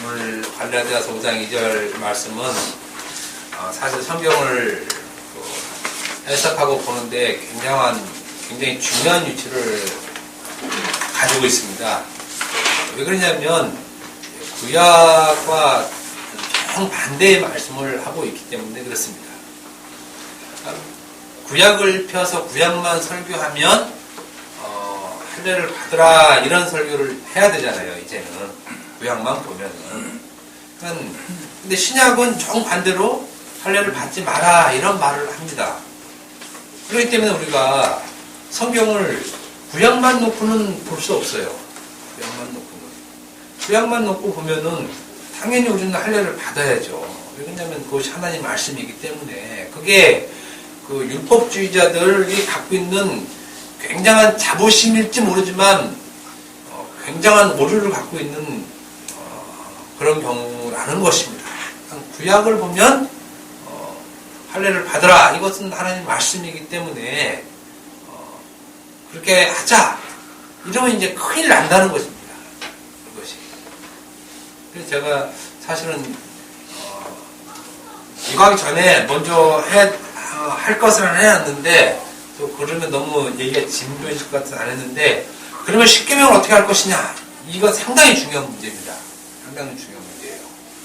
오늘 갈라디아서 5장 2절 말씀은 사실 성경을 해석하고 보는데 굉장히 중요한 위치를 가지고 있습니다. 왜 그러냐면 구약과 정반대의 말씀을 하고 있기 때문에 그렇습니다. 구약을 펴서 구약만 설교하면 할례를 받으라 이런 설교를 해야 되잖아요. 이제는 구약만 보면은. 근데 신약은 정반대로 할례를 받지 마라 이런 말을 합니다. 그렇기 때문에 우리가 성경을 구약만 놓고는 볼 수 없어요. 구약만 놓고 보면은 당연히 우리는 할례를 받아야죠. 왜냐하면 그것이 하나님 말씀이기 때문에. 그게 그 율법주의자들이 갖고 있는 굉장한 자부심일지 모르지만 굉장한 오류를 갖고 있는 그런 경우라는 것입니다. 구약을 보면 할례를 받으라 이것은 하나님 말씀이기 때문에 그렇게 하자 이러면 이제 큰일 난다는 것입니다. 그것이. 그래서 제가 사실은 이거 하기 전에 먼저 할 것을 해놨는데 또 그러면 너무 얘기가 진부해질 것 같아서 안 했는데 그러면 십계명을 어떻게 할 것이냐 이건 상당히 중요한 문제입니다. 상당히 중요한 문제예요.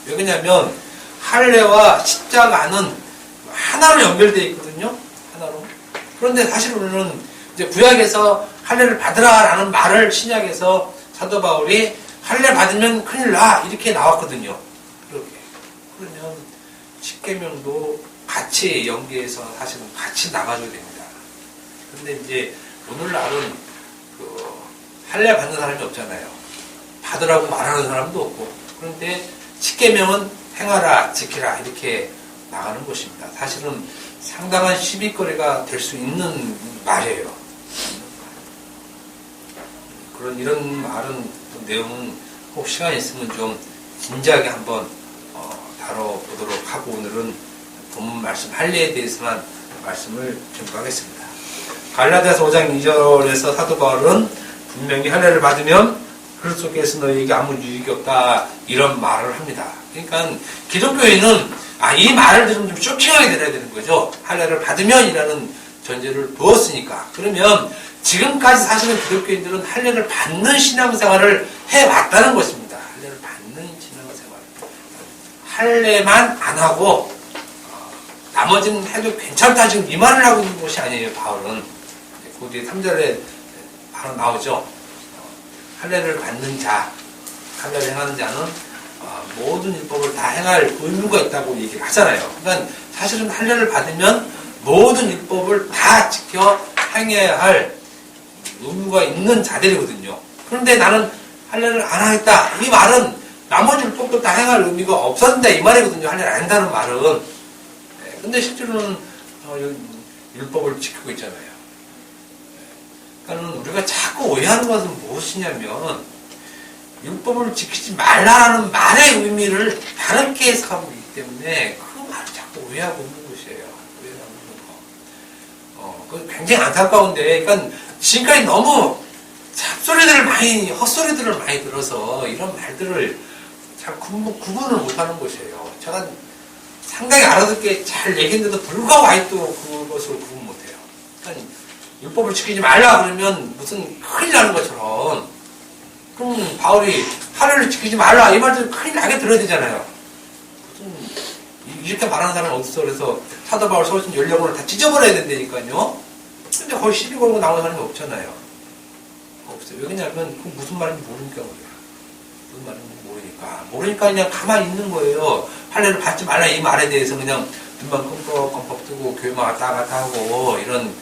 왜 그러냐면 할례와 십자가는 하나로 연결되어 있거든요. 하나로. 그런데 사실 우리는 이제 구약에서 할례를 받으라라는 말을 신약에서 사도 바울이 할례 받으면 큰일 나 이렇게 나왔거든요. 그렇게. 그러면 십계명도 같이 연계해서 사실은 같이 나가줘야 됩니다. 근데 이제 오늘날은 할례 받는 사람이 없잖아요. 받으라고 말하는 사람도 없고. 그런데 십계명은 행하라, 지키라 이렇게 나가는 것입니다. 사실은 상당한 시비거리가 될 수 있는 말이에요. 이런 말은 내용은 혹 시간 있으면 좀 진지하게 한번 다뤄보도록 하고 오늘은 본문 말씀 할례에 대해서만 말씀을 전하겠습니다. 갈라디아서 5장 2절에서 사도 바울은 분명히 할례를 받으면 그리스도께서 너희에게 아무 유익이 없다 이런 말을 합니다. 그러니까 기독교인은 이 말을 들으면 좀 쇼킹하게 들어야 되는 거죠. 할례를 받으면이라는 전제를 두었으니까. 그러면 지금까지 사실은 기독교인들은 할례를 받는 신앙생활을 해왔다는 것입니다. 할례를 받는 신앙생활. 할례만 안 하고 나머지는 해도 괜찮다 지금 이 말을 하고 있는 것이 아니에요. 바울은. 그 뒤에 3절에 바로 나오죠. 할례를 받는 자, 할례를 행하는 자는 모든 율법을 다 행할 의무가 있다고 얘기를 하잖아요. 그러니까 사실은 할례를 받으면 모든 율법을 다 지켜 행해야 할 의무가 있는 자들이거든요. 그런데 나는 할례를 안 하겠다. 이 말은 나머지 율법도 다 행할 의미가 없었는데 이 말이거든요. 할례를 안 한다는 말은. 근데 실제로는 율법을 지키고 있잖아요. 그러니까 우리가 자꾸 오해하는 것은 무엇이냐면 율법을 지키지 말라는 말의 의미를 다르게 해석하고 있기 때문에 그 말을 자꾸 오해하고 있는 것이에요. 오해하고 있는 거. 그 굉장히 안타까운데, 그러니까 지금까지 너무 헛소리들을 많이 들어서 이런 말들을 잘 구분을 못하는 것이에요. 제가 상당히 알아듣게 잘 얘기했는데도 불구하고 아직도 그것을 구분 못해요. 그러니까 율법을 지키지 말라 그러면 무슨 큰일 나는 것처럼 그럼 바울이 할례를 지키지 말라 이 말들 큰일 나게 들어야 되잖아요. 무슨 이렇게 말하는 사람은 어딨어. 그래서 사도 바울 서신 연령을 다 찢어버려야 된다니까요. 근데 거의 시비 걸고 나오는 사람이 없잖아요. 없어요. 왜 그러냐면 그 무슨 말인지 모르니까 그래요. 무슨 말인지 모르니까 그냥 가만히 있는 거예요. 할례를 받지 말라 이 말에 대해서 그냥 눈만 껌뻑껌뻑 뜨고 교회만 왔다 갔다 하고 이런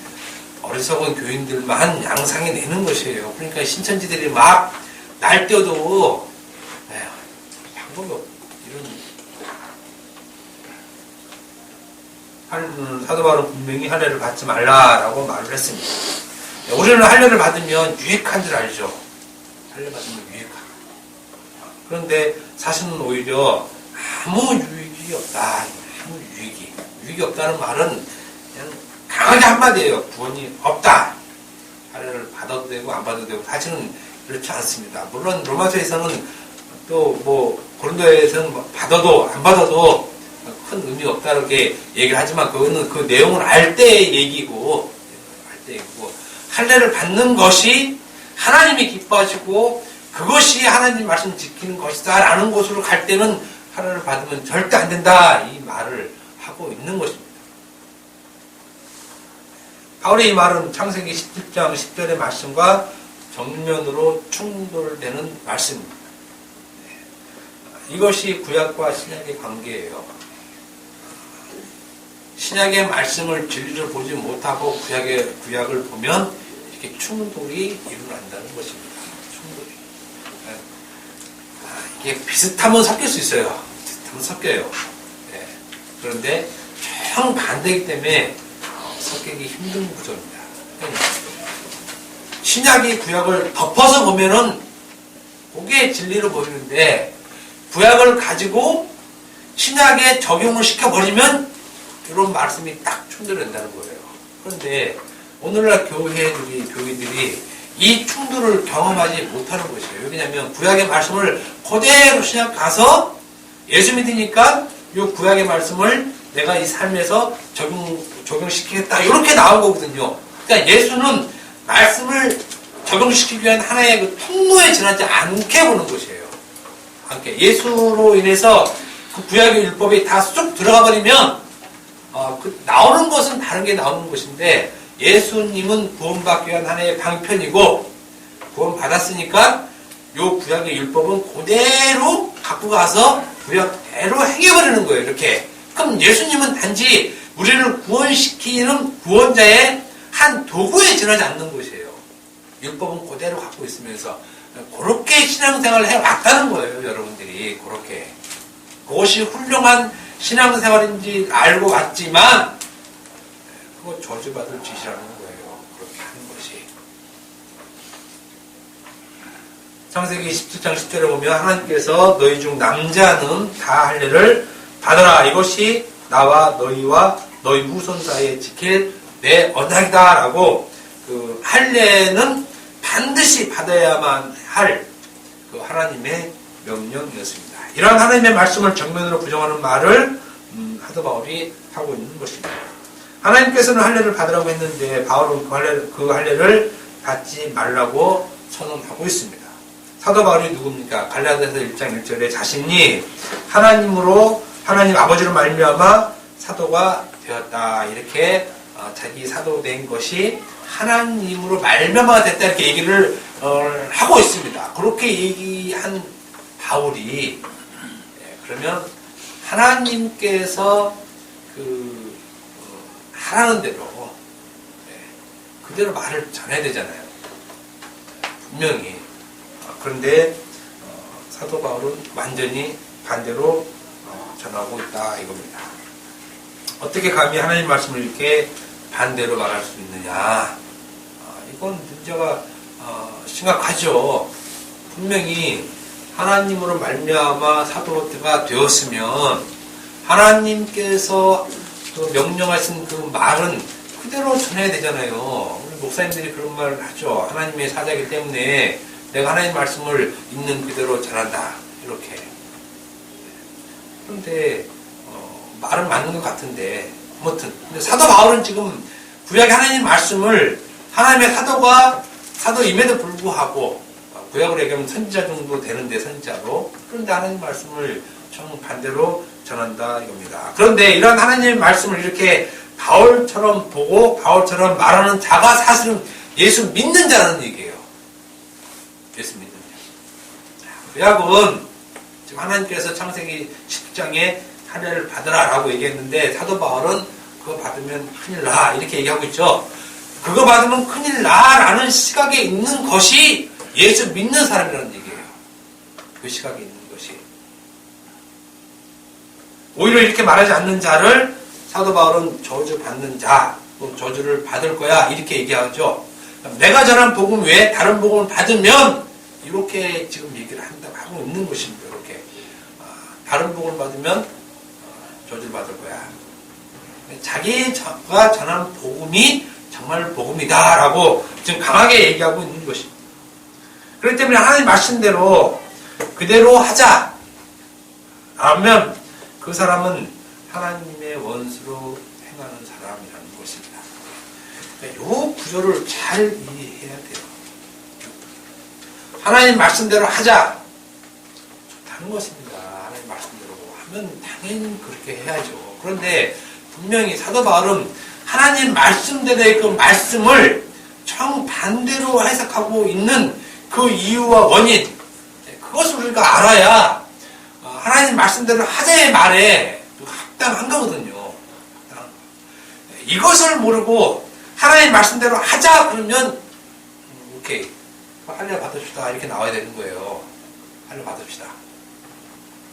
어리석은 교인들만 양상이 내는 것이에요. 그러니까 신천지들이 막 날뛰어도 방법이 없고 이런 사도 바울은 분명히 할례를 받지 말라라고 말을 했습니다. 우리는 할례를 받으면 유익한 줄 알죠. 할례 받으면 유익한. 그런데 사실은 오히려 아무 유익이 없다. 아무 유익이 없다는 말은 그냥 강하게 한마디예요. 구원이 없다. 할례를 받아도 되고 안 받아도 되고 사실은 그렇지 않습니다. 물론 로마서에서는 또 뭐 고린도에서는 뭐 받아도 안 받아도 큰 의미가 없다 이렇게 얘기를 하지만 그거는 그 내용을 알 때의 얘기고 할례를 받는 것이 하나님이 기뻐하시고 그것이 하나님 말씀 지키는 것이다 라는 곳으로 갈 때는 할례를 받으면 절대 안 된다 이 말을 하고 있는 것입니다. 바울의 이 말은 창세기 17장 10절의 말씀과 정면으로 충돌되는 말씀입니다. 이것이 구약과 신약의 관계예요. 신약의 말씀을 진리를 보지 못하고 구약을 보면 이렇게 충돌이 일어난다는 것입니다. 충돌이. 이게 비슷하면 섞일 수 있어요. 비슷하면 섞여요. 네. 그런데 정반대이기 때문에 섞이기 힘든 구조입니다. 신약이 구약을 덮어서 보면은 그게 진리로 보이는데 구약을 가지고 신약에 적용을 시켜버리면 이런 말씀이 딱 충돌된다는 거예요. 그런데 오늘날 교회들이 이 충돌을 경험하지 못하는 것이에요. 왜냐하면 구약의 말씀을 그대로 신약 가서 예수 믿으니까 이 구약의 말씀을 내가 이 삶에서 적용시키겠다 이렇게 나온 거거든요. 그러니까 예수는 말씀을 적용시키기 위한 하나의 그 통로에 지나지 않게 보는 것이에요. 않게. 예수로 인해서 그 구약의 율법이 다 쑥 들어가 버리면 나오는 것은 다른 게 나오는 것인데 예수님은 구원받기 위한 하나의 방편이고 구원받았으니까 요 구약의 율법은 그대로 갖고 가서 구약대로 행해버리는 거예요. 이렇게. 그럼 예수님은 단지 우리를 구원시키는 구원자의 한 도구에 지나지 않는 것이에요. 율법은 그대로 갖고 있으면서 그렇게 신앙생활을 해왔다는 거예요. 여러분들이 그렇게. 그것이 훌륭한 신앙생활인지 알고 왔지만 그거 저주받을 짓이라는 거예요. 그렇게 하는 것이. 창세기 17장 10절에 보면 하나님께서 너희 중 남자는 다 할례를 받아라. 이것이 나와 너희와 너희 후손 사이에 지킬 내 언약이다 라고 그 할례는 반드시 받아야만 할 그 하나님의 명령이었습니다. 이러한 하나님의 말씀을 정면으로 부정하는 말을 사도 바울이 하고 있는 것입니다. 하나님께서는 할례를 받으라고 했는데 바울은 그 할례를 받지 말라고 선언하고 있습니다. 사도 바울이 누굽니까? 갈라디아서 1장 1절에 자신이 하나님 아버지로 말미암아 사도가 되었다. 이렇게 자기 사도된 것이 하나님으로 말미암아 됐다. 이렇게 얘기를 하고 있습니다. 그렇게 얘기한 바울이 그러면 하나님께서 하라는 대로 그대로 말을 전해야 되잖아요. 분명히. 그런데 사도 바울은 완전히 반대로 전하고 있다 이겁니다. 어떻게 감히 하나님 말씀을 이렇게 반대로 말할 수 있느냐? 이건 문제가 심각하죠. 분명히 하나님으로 말미암아 사도가 되었으면 하나님께서 명령하신 그 말은 그대로 전해야 되잖아요. 우리 목사님들이 그런 말을 하죠. 하나님의 사자이기 때문에 내가 하나님 말씀을 있는 그대로 전한다. 이렇게. 그런데 말은 맞는 것 같은데 아무튼 근데 사도 바울은 지금 구약의 하나님 말씀을 하나님의 사도임에도 불구하고 구약으로 얘기하면 선지자 정도 되는데 선지자로 그런데 하나님 말씀을 정반대로 전한다 이겁니다. 그런데 이런 하나님의 말씀을 이렇게 바울처럼 보고 바울처럼 말하는 자가 사실은 예수 믿는 자라는 얘기예요. 예수 믿는 자. 구약은 지금 하나님께서 창세기 10장에 할례를 받으라라고 얘기했는데 사도 바울은 그거 받으면 큰일 나 이렇게 얘기하고 있죠. 그거 받으면 큰일 나라는 시각에 있는 것이 예수 믿는 사람이라는 얘기예요. 그 시각에 있는 것이. 오히려 이렇게 말하지 않는 자를 사도 바울은 저주받는 자, 또 저주를 받을 거야 이렇게 얘기하죠. 내가 전한 복음 외에 다른 복음을 받으면 이렇게 지금 얘기를 한다고 하고 있는 것입니다. 이렇게 다른 복음을 받으면 저주를 받을 거야. 자기가 전한 복음이 정말 복음이다라고 지금 강하게 얘기하고 있는 것입니다. 그렇기 때문에 하나님 말씀대로 그대로 하자. 라면 그 사람은 하나님의 원수로 행하는 사람이라는 것입니다. 이 구조를 잘 이해해야 돼요. 하나님 말씀대로 하자. 좋다는 것입니다. 하나님 말씀대로 하면 당연히 그렇게 해야죠. 그런데 분명히 사도 바울은 하나님 말씀대로의 그 말씀을 정반대로 해석하고 있는 그 이유와 원인, 그것을 우리가 알아야 하나님 말씀대로 하자의 말에 합당한 거거든요. 이것을 모르고 하나님 말씀대로 하자 그러면 오케이, 할례 받읍시다 이렇게 나와야 되는 거예요. 할례 받읍시다.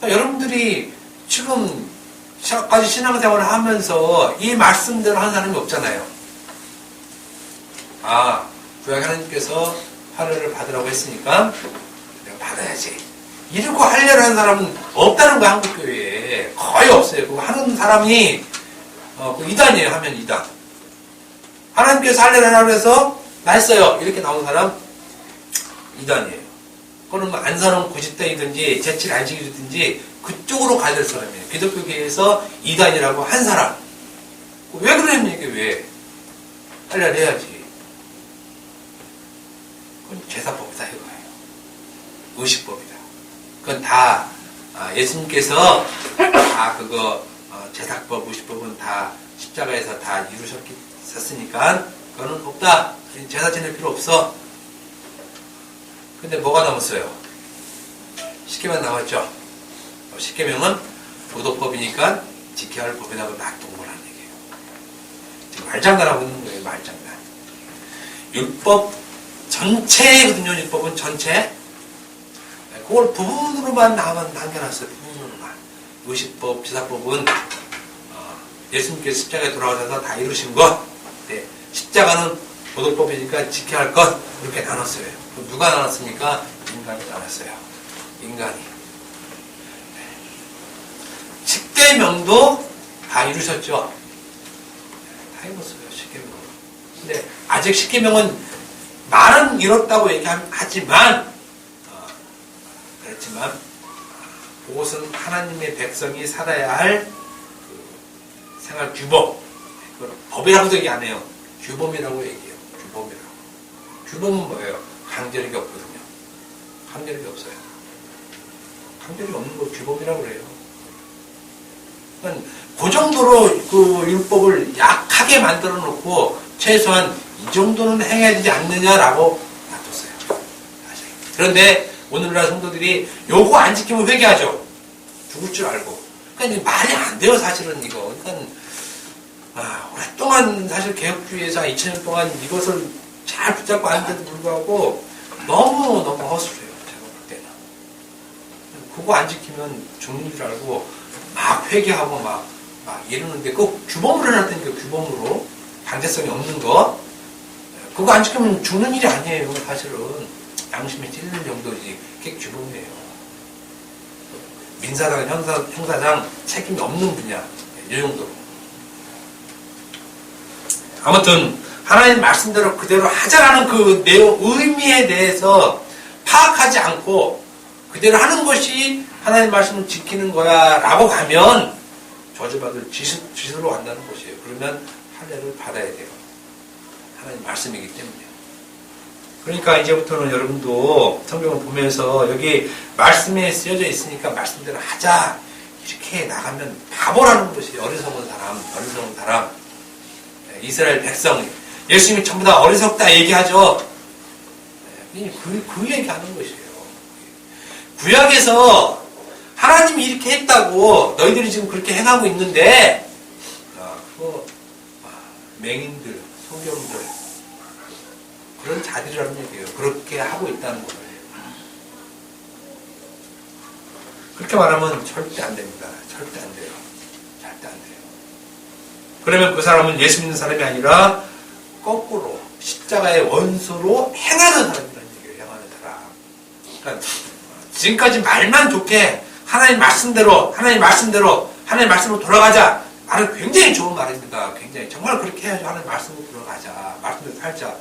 여러분들이 지금까지 신앙생활을 하면서 이 말씀대로 하는 사람이 없잖아요. 구약 하나님께서 할례를 받으라고 했으니까 내가 받아야지. 이러고 할례를 하는 사람은 없다는 거야, 한국교회에. 거의 없어요. 그거 하는 사람이 이단이에요. 하면 이단. 하나님께서 할례를 하라고 해서 나 했어요. 이렇게 나온 사람 이단이에요. 그거는 안산원 90대이든지 제칠 안식이든지 그쪽으로 가야 될 사람이에요. 기독교계에서 이단이라고 한 사람. 왜 그러냐면 이게 왜? 할례를 해야지. 그건 제사법이다 이거예요. 의식법이다. 그건 다 예수님께서 다 그거 제사법, 의식법은 다 십자가에서 다 이루셨으니까 그거는 없다. 제사 지낼 필요 없어. 근데 뭐가 남았어요? 십계명 남았죠. 십계명은 도덕법이니까 지켜야 할 법이라고 놔둔거라는 얘기예요. 지금 말장난하고 있는 거예요. 말장난. 율법 전체거든요. 율법은 전체. 그걸 부분으로만 남겨놨어요. 부분으로만. 의식법, 제사법은 예수님께서 십자가에 돌아오셔서 다 이루신 것. 네. 십자가는 도덕법이니까 지켜야 할 것. 이렇게 나눴어요. 누가 나눴습니까? 인간이 나눴어요. 인간이. 십계명도 다 이루셨죠. 다 이뤘어요. 십계명은. 근데 아직 십계명은 말은 이뤘다고 얘기하지만 그렇지만 그것은 하나님의 백성이 살아야 할 그 생활 규범. 법이라고도 얘기 안 해요. 규범이라고 얘기해요. 규범이라고. 규범은 뭐예요? 강제력이 없거든요. 강제력이 없어요. 강제력이 없는 걸 규범이라고 그래요. 그러니까 그 정도로 그 율법을 약하게 만들어 놓고 최소한 이 정도는 행해야 되지 않느냐라고 놔뒀어요. 그런데 오늘날 성도들이 요거 안 지키면 회개하죠. 죽을 줄 알고. 그러니까 말이 안 돼요, 사실은 이거. 그러니까 오랫동안 사실 개혁주의에서 2000년 동안 이것을 잘 붙잡고 앉는데도 불구하고 너무 허술해요. 제가 볼 때는. 그거 안 지키면 죽는 줄 알고 막 회개하고 막 이러는데 그 규범으로 해놨다니까. 규범으로. 강제성이 없는 거. 그거 안 지키면 죽는 일이 아니에요. 사실은. 양심이 찔리는 정도지. 그게 규범이에요. 민사상, 형사상 책임이 없는 분야. 이 정도로. 아무튼 하나님 말씀대로 그대로 하자라는 그 내용, 의미에 대해서 파악하지 않고 그대로 하는 것이 하나님 말씀을 지키는 거야 라고 가면 저주받을 짓으로 간다는 것이에요. 그러면 할례를 받아야 돼요. 하나님 말씀이기 때문에. 그러니까 이제부터는 여러분도 성경을 보면서 여기 말씀에 쓰여져 있으니까 말씀대로 하자 이렇게 나가면 바보라는 것이 어리석은 사람. 이스라엘 백성, 예수님이 전부 다 어리석다 얘기하죠. 그 얘기하는 것이에요. 구약에서 하나님이 이렇게 했다고 너희들이 지금 그렇게 행하고 있는데 그거 맹인들, 소경들 그런 자들이라는 얘기예요. 그렇게 하고 있다는 거예요. 그렇게 말하면 절대 안 됩니다. 절대 안 돼요. 절대 안 돼요. 그러면 그 사람은 예수 믿는 사람이 아니라 거꾸로 십자가의 원수로 행하는 사람이라는 얘기예요. 행하는 사람. 그러니까 지금까지 말만 좋게 하나님 말씀대로 돌아가자. 말은 굉장히 좋은 말입니다. 굉장히 정말 그렇게 해야죠. 하나님 말씀으로 돌아가자. 말씀대로 살자.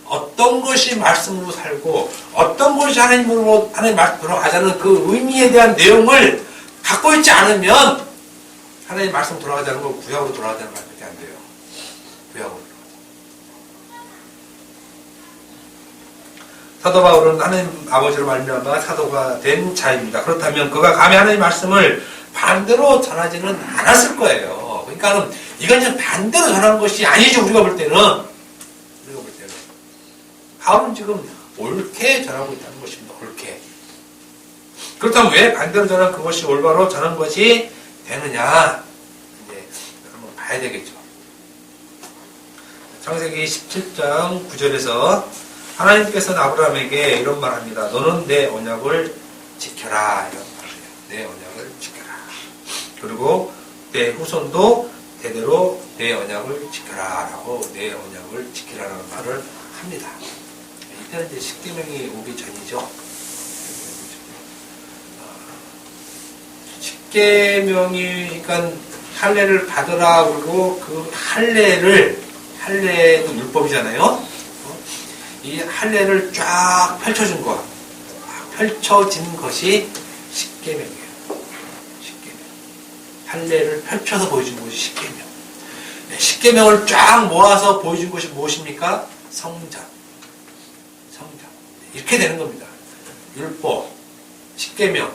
어떤 것이 말씀으로 살고 어떤 것이 하나님으로 하나님 말씀으로 가자는 그 의미에 대한 내용을 갖고 있지 않으면 하나님 말씀 돌아가자는 거 구약으로 돌아가자는 말밖에 안 돼요. 구약으로. 사도 바울은 하나님 아버지로 말미암아 사도가 된 자입니다. 그렇다면 그가 감히 하나님의 말씀을 반대로 전하지는 않았을 거예요. 그러니까 이건 좀 반대로 전하는 것이 아니죠. 우리가 볼 때는. 바울은 지금 옳게 전하고 있다는 것입니다. 옳게. 그렇다면 왜 반대로 전한 그것이 올바로 전한 것이 되느냐? 이제 한번 봐야 되겠죠. 창세기 17장 9절에서 하나님께서는 아브라함에게 이런 말합니다. 너는 내 언약을 지켜라. 이런 말이에요. 내 언약을 지켜라. 그리고 내 후손도 대대로 내 언약을 지켜라. 라고 내 언약을 지키라는 말을 합니다. 이때는 이제 십계명이 오기 전이죠. 십계명이 그러니까 할례를 받으라 그러고 그 할례도 율법이잖아요. 이 할례를 쫙 펼쳐준 거, 펼쳐진 것이 십계명이에요. 십계명. 할례를 펼쳐서 보여준 것이 십계명. 십계명을 쫙 모아서 보여준 것이 무엇입니까? 성전. 이렇게 되는 겁니다. 율법, 십계명,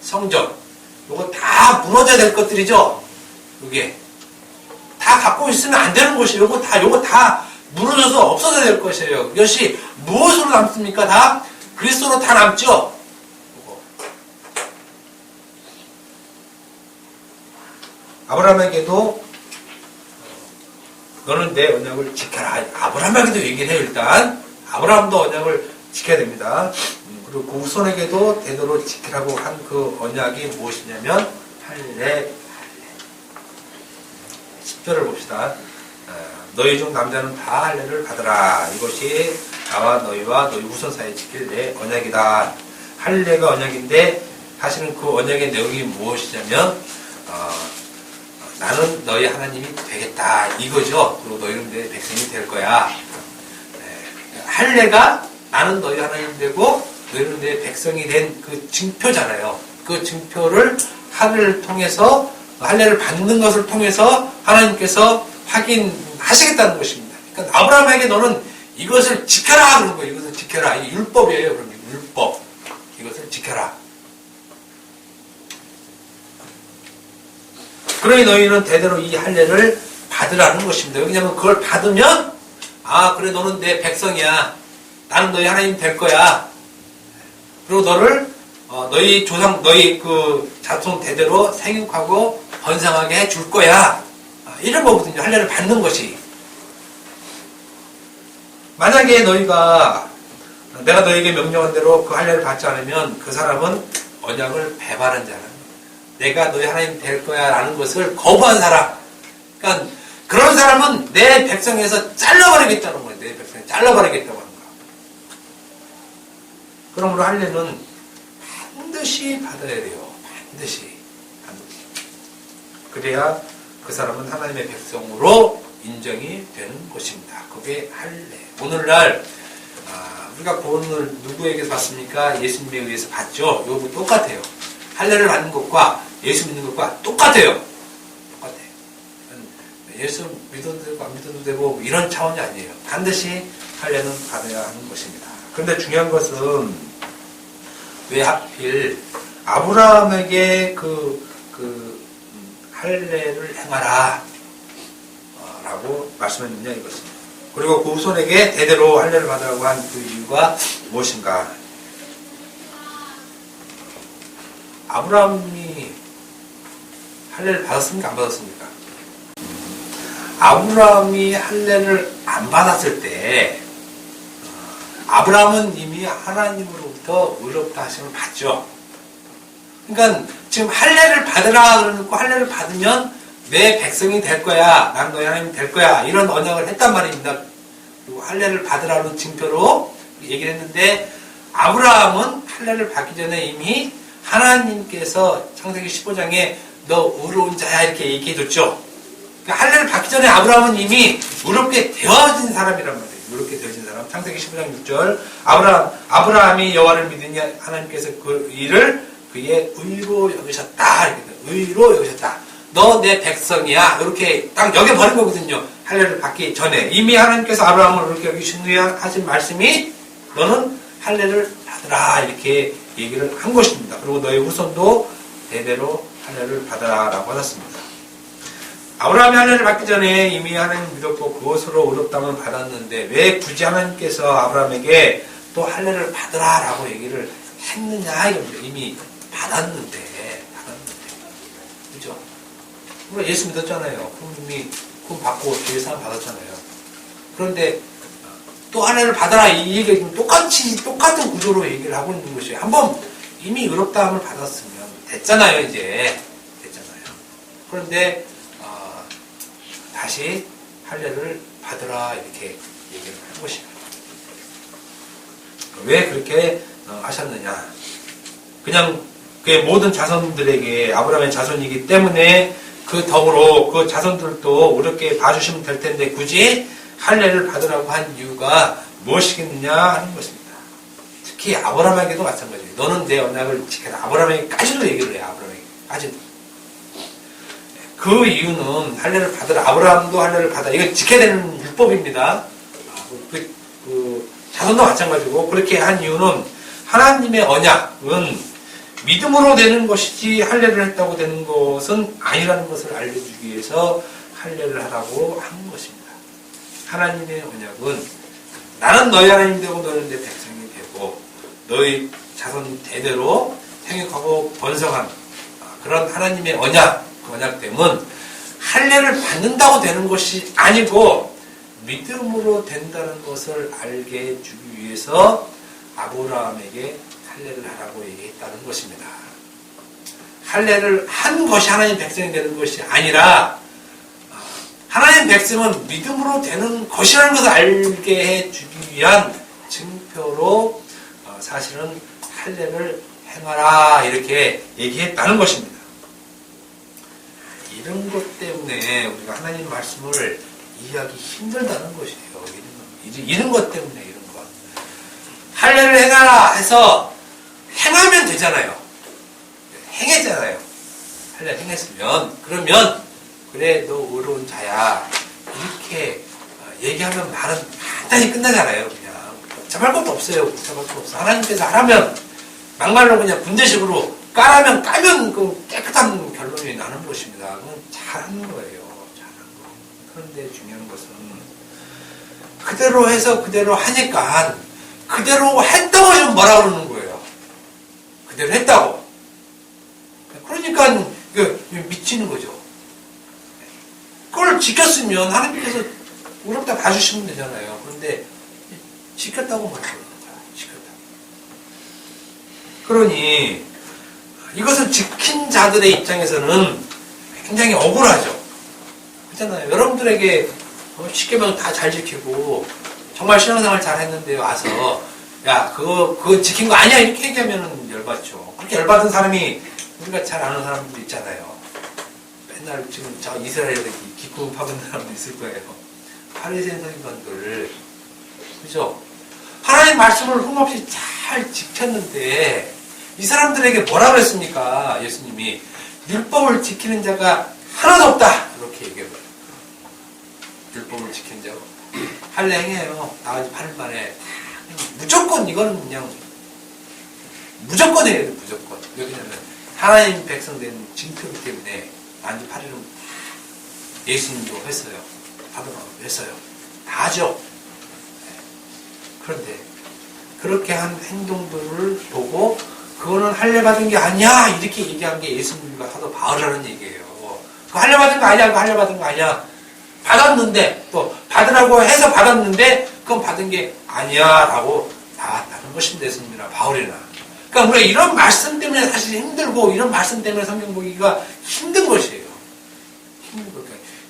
성전. 이거 다 무너져야 될 것들이죠. 이게 다 갖고 있으면 안 되는 것이에요. 요거 다 무너져서 없어져야 될 것이에요. 이것이 무엇으로 남습니까? 다 그리스도로 다 남죠. 아브라함에게도 너는 내 언약을 지켜라. 아브라함에게도 얘기를 해요. 일단 아브라함도 언약을 지켜야 됩니다. 그리고 그 후손에게도 되도록 지키라고 한 그 언약이 무엇이냐면 할례. 10절을 봅시다. 너희 중 남자는 다 할례를 받으라. 이것이 나와 너희와 너희 후손 사이에 지킬 내 언약이다. 할례가 언약인데 사실은 그 언약의 내용이 무엇이냐면 나는 너희 하나님이 되겠다. 이거죠. 그리고 너희는 내 백성이 될 거야. 할례가 나는 너희 하나님 되고 너희는 내 백성이 된 그 증표잖아요. 그 증표를 할례를 통해서 할례를 받는 것을 통해서 하나님께서 확인하시겠다는 것입니다. 그러니까 아브라함에게 너는 이것을 지켜라 그런 거예요. 이것을 지켜라. 이게 율법이에요. 그럼 율법. 이것을 지켜라. 그러니 너희는 대대로 이 할례를 받으라는 것입니다. 왜냐하면 그걸 받으면 그래 너는 내 백성이야. 나는 너희 하나님 될 거야. 그리고 너를 너희 조상 너희 그 자손 대대로 생육하고 번성하게 해줄 거야. 이런 거거든요. 할례를 받는 것이. 만약에 너희가 내가 너희에게 명령한 대로 그 할례를 받지 않으면 그 사람은 언약을 배반한 자라. 내가 너희 하나님 될 거야 라는 것을 거부한 사람. 그러니까 그런 사람은 내 백성에서 잘라버리겠다는 거예요. 내 백성에 잘라버리겠다고 하는 거야. 그러므로 할례는 반드시 받아야 돼요. 반드시. 그래야 그 사람은 하나님의 백성으로 인정이 되는 것입니다. 그게 할례. 오늘날 우리가 구원을 누구에게서 받습니까? 예수님에 의해서 받죠. 이거 똑같아요. 할례를 받는 것과 예수 믿는 것과 똑같아요. 똑같아요. 예수 믿어도 되고 안 믿어도 되고 이런 차원이 아니에요. 반드시 할례는 받아야 하는 것입니다. 그런데 중요한 것은 왜 하필 아브라함에게 할례를 행하라 라고 말씀했느냐 이것입니다. 그리고 그 후손에게 대대로 할례를 받으라고 한 그 이유가 무엇인가? 아브라함이 할례를 받았습니까? 안 받았습니까? 아브라함이 할례를 안 받았을 때 아브라함은 이미 하나님으로부터 의롭다 하심을 받죠. 그러니까 지금 할례를 받으라 그러고 할례를 받으면 내 백성이 될 거야. 난 너희 하나님이 될 거야. 이런 언약을 했단 말입니다. 그리고 할례를 받으라는 증표로 얘기를 했는데 아브라함은 할례를 받기 전에 이미 하나님께서 창세기 15장에 너 의로운 자야 이렇게 얘기해줬죠. 그러니까 할례를 받기 전에 아브라함은 이미 의롭게 되어진 사람이란 말이에요. 이렇게 되어진 사람. 창세기 15장 6절. 아브라함이 여호와를 믿으니 하나님께서 그 일을 그의 의로 여기셨다. 이렇게 의로 여기셨다. 너 내 백성이야. 이렇게 딱 여겨버린 거거든요. 할례를 받기 전에. 이미 하나님께서 아브라함을 이렇게 여기신 후에 하신 말씀이 너는 할례를 받으라. 이렇게 얘기를 한 것입니다. 그리고 너의 후손도 대대로 할례를 받으라라고 하셨습니다. 아브라함이 할례를 받기 전에 이미 하나님 믿었고 그것으로 의롭다함을 받았는데 왜 굳이 하나님께서 아브라함에게 또 할례를 받으라라고 얘기를 했느냐 이겁니다. 이미 받았는데 그죠? 우리가 예수 믿었잖아요. 그럼 이미 그럼 받고 죄 사함 받았잖아요. 그런데 또 할례를 받아라 이 얘기가 똑같은 구조로 얘기를 하고 있는 것이에요. 한번 이미 의롭다함을 받았으면 됐잖아요. 이제 됐잖아요. 그런데 다시 할례를 받으라 이렇게 얘기를 한 것입니다. 왜 그렇게 하셨느냐? 그냥 그의 모든 자손들에게 아브라함의 자손이기 때문에 그 덕으로 그 자손들도 어렵게 봐주시면 될 텐데 굳이 할례를 받으라고 한 이유가 무엇이겠느냐 하는 것입니다. 특히 아브라함에게도 마찬가지예요. 너는 내 언약을 지켜라. 아브라함에게까지도 얘기를 해요. 아브라함에게까지도. 그 이유는 할례를 받으라. 아브라함도 할례를 받아라. 이거 지켜야 되는 율법입니다. 자손도 마찬가지고 그렇게 한 이유는 하나님의 언약은 믿음으로 되는 것이지 할례를 했다고 되는 것은 아니라는 것을 알려주기 위해서 할례를 하라고 한 것입니다. 하나님의 언약은 나는 너희 하나님 되고 너는 내 백성이 되고 너희 자손 대대로 생육하고 번성한 그런 하나님의 언약, 그 언약됨은 할례를 받는다고 되는 것이 아니고 믿음으로 된다는 것을 알게 해주기 위해서 아브라함에게 할례를 하라고 얘기했다는 것입니다. 할례를 한 것이 하나님 백성이 되는 것이 아니라 하나님 백성은 믿음으로 되는 것이라는 것을 알게 해주기 위한 증표로 사실은 할례를 행하라 이렇게 얘기했다는 것입니다. 이런 것 때문에 우리가 하나님 말씀을 이해하기 힘들다는 것이에요. 이런 것 때문에 이런 것. 할례를 행하라 해서 행하면 되잖아요. 행했잖아요. 할례 행했으면 그러면 그래 너 의로운 자야 이렇게 얘기하면 말은 간단히 끝나잖아요. 그냥 복잡할 것도 없어요. 복잡할 것도 없어. 하나님께서 하라면 막말로 그냥 군대식으로 까라면 까면 그 깨끗한 결론이 나는 것입니다. 그건 잘하는 거예요. 잘하는 거. 그런데 중요한 것은 그대로 해서 그대로 하니까 그대로 했다고 지금 뭐라 그러는 거예요. 그대로 했다고. 그러니까 미치는 거죠. 그걸 지켰으면 하나님께서 의롭다 봐주시면 되잖아요. 그런데 지켰다고 말하는 거야. 지켰다고. 그러니 이것을 지킨 자들의 입장에서는 굉장히 억울하죠. 그렇잖아요. 여러분들에게 십계명 다 잘 지키고 정말 신앙생활 잘 했는데 와서 야 그거 지킨 거 아니야 이렇게 얘기하면 열받죠. 그렇게 열받은 사람이 우리가 잘 아는 사람도 있잖아요. 맨날 지금 저 이스라엘에 기쁨 파는 사람도 있을 거예요. 바리새인 서기관들 그죠? 하나님 말씀을 흠없이 잘 지켰는데 이 사람들에게 뭐라 그랬습니까? 예수님이 율법을 지키는 자가 하나도 없다 이렇게 얘기해버려요. 율법을 지키는 자가 없다. 할례 행해요. 나가지 8일 만에 무조건 이거는 그냥 무조건 해야 돼. 무조건. 왜냐면 하나님 백성 된 징표이기 때문에 만지 8일은 예수님도 했어요. 하더라고요. 했어요. 다 하죠. 그런데 그렇게 한 행동들을 보고 그거는 할례 받은 게 아니야 이렇게 얘기한 게 예수님과 사도 바울이라는 얘기예요. 그거 할례 받은 거 아니야. 그거 할례 받은 거 아니야. 받았는데 또 받으라고 해서 받았는데 그건 받은 게 아니야 라고 나왔다는 것입니다. 예수님이나 바울이나. 그러니까 우리가 이런 말씀 때문에 사실 힘들고 이런 말씀 때문에 성경 보기가 힘든 것이에요.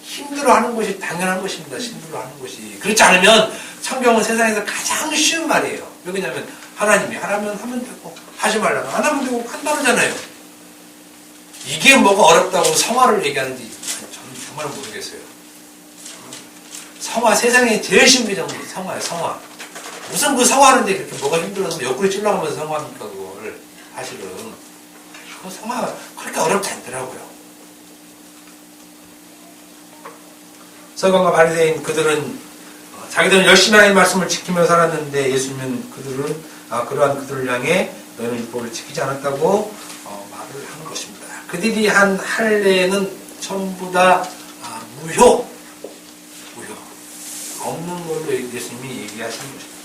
힘들어하는 것이 당연한 것입니다. 힘들어하는 것이. 그렇지 않으면 성경은 세상에서 가장 쉬운 말이에요. 왜냐하면 하나님이 하라면 하면 되고 하지 말라면 안 하면 되고 한다잖아요. 이게 뭐가 어렵다고 성화를 얘기하는지 저는 정말 모르겠어요. 성화, 세상에 제일 쉬운 게 정말 성화예요, 성화. 무슨 그 성화하는데 그렇게 뭐가 힘들어서 옆구리 찔러가면서 성화합니까, 그걸. 사실은. 그 성화가 그렇게 어렵지 않더라고요. 서기관과 바리새인 그들은 자기들은 열심히 하나님의 말씀을 지키며 살았는데 예수님은 그러한 그들을 향해 너희는 율법을 지키지 않았다고 말을 하는 것입니다. 그들이 한 할례는 전부 다 무효. 없는 걸로 예수님이 얘기하시는 것입니다.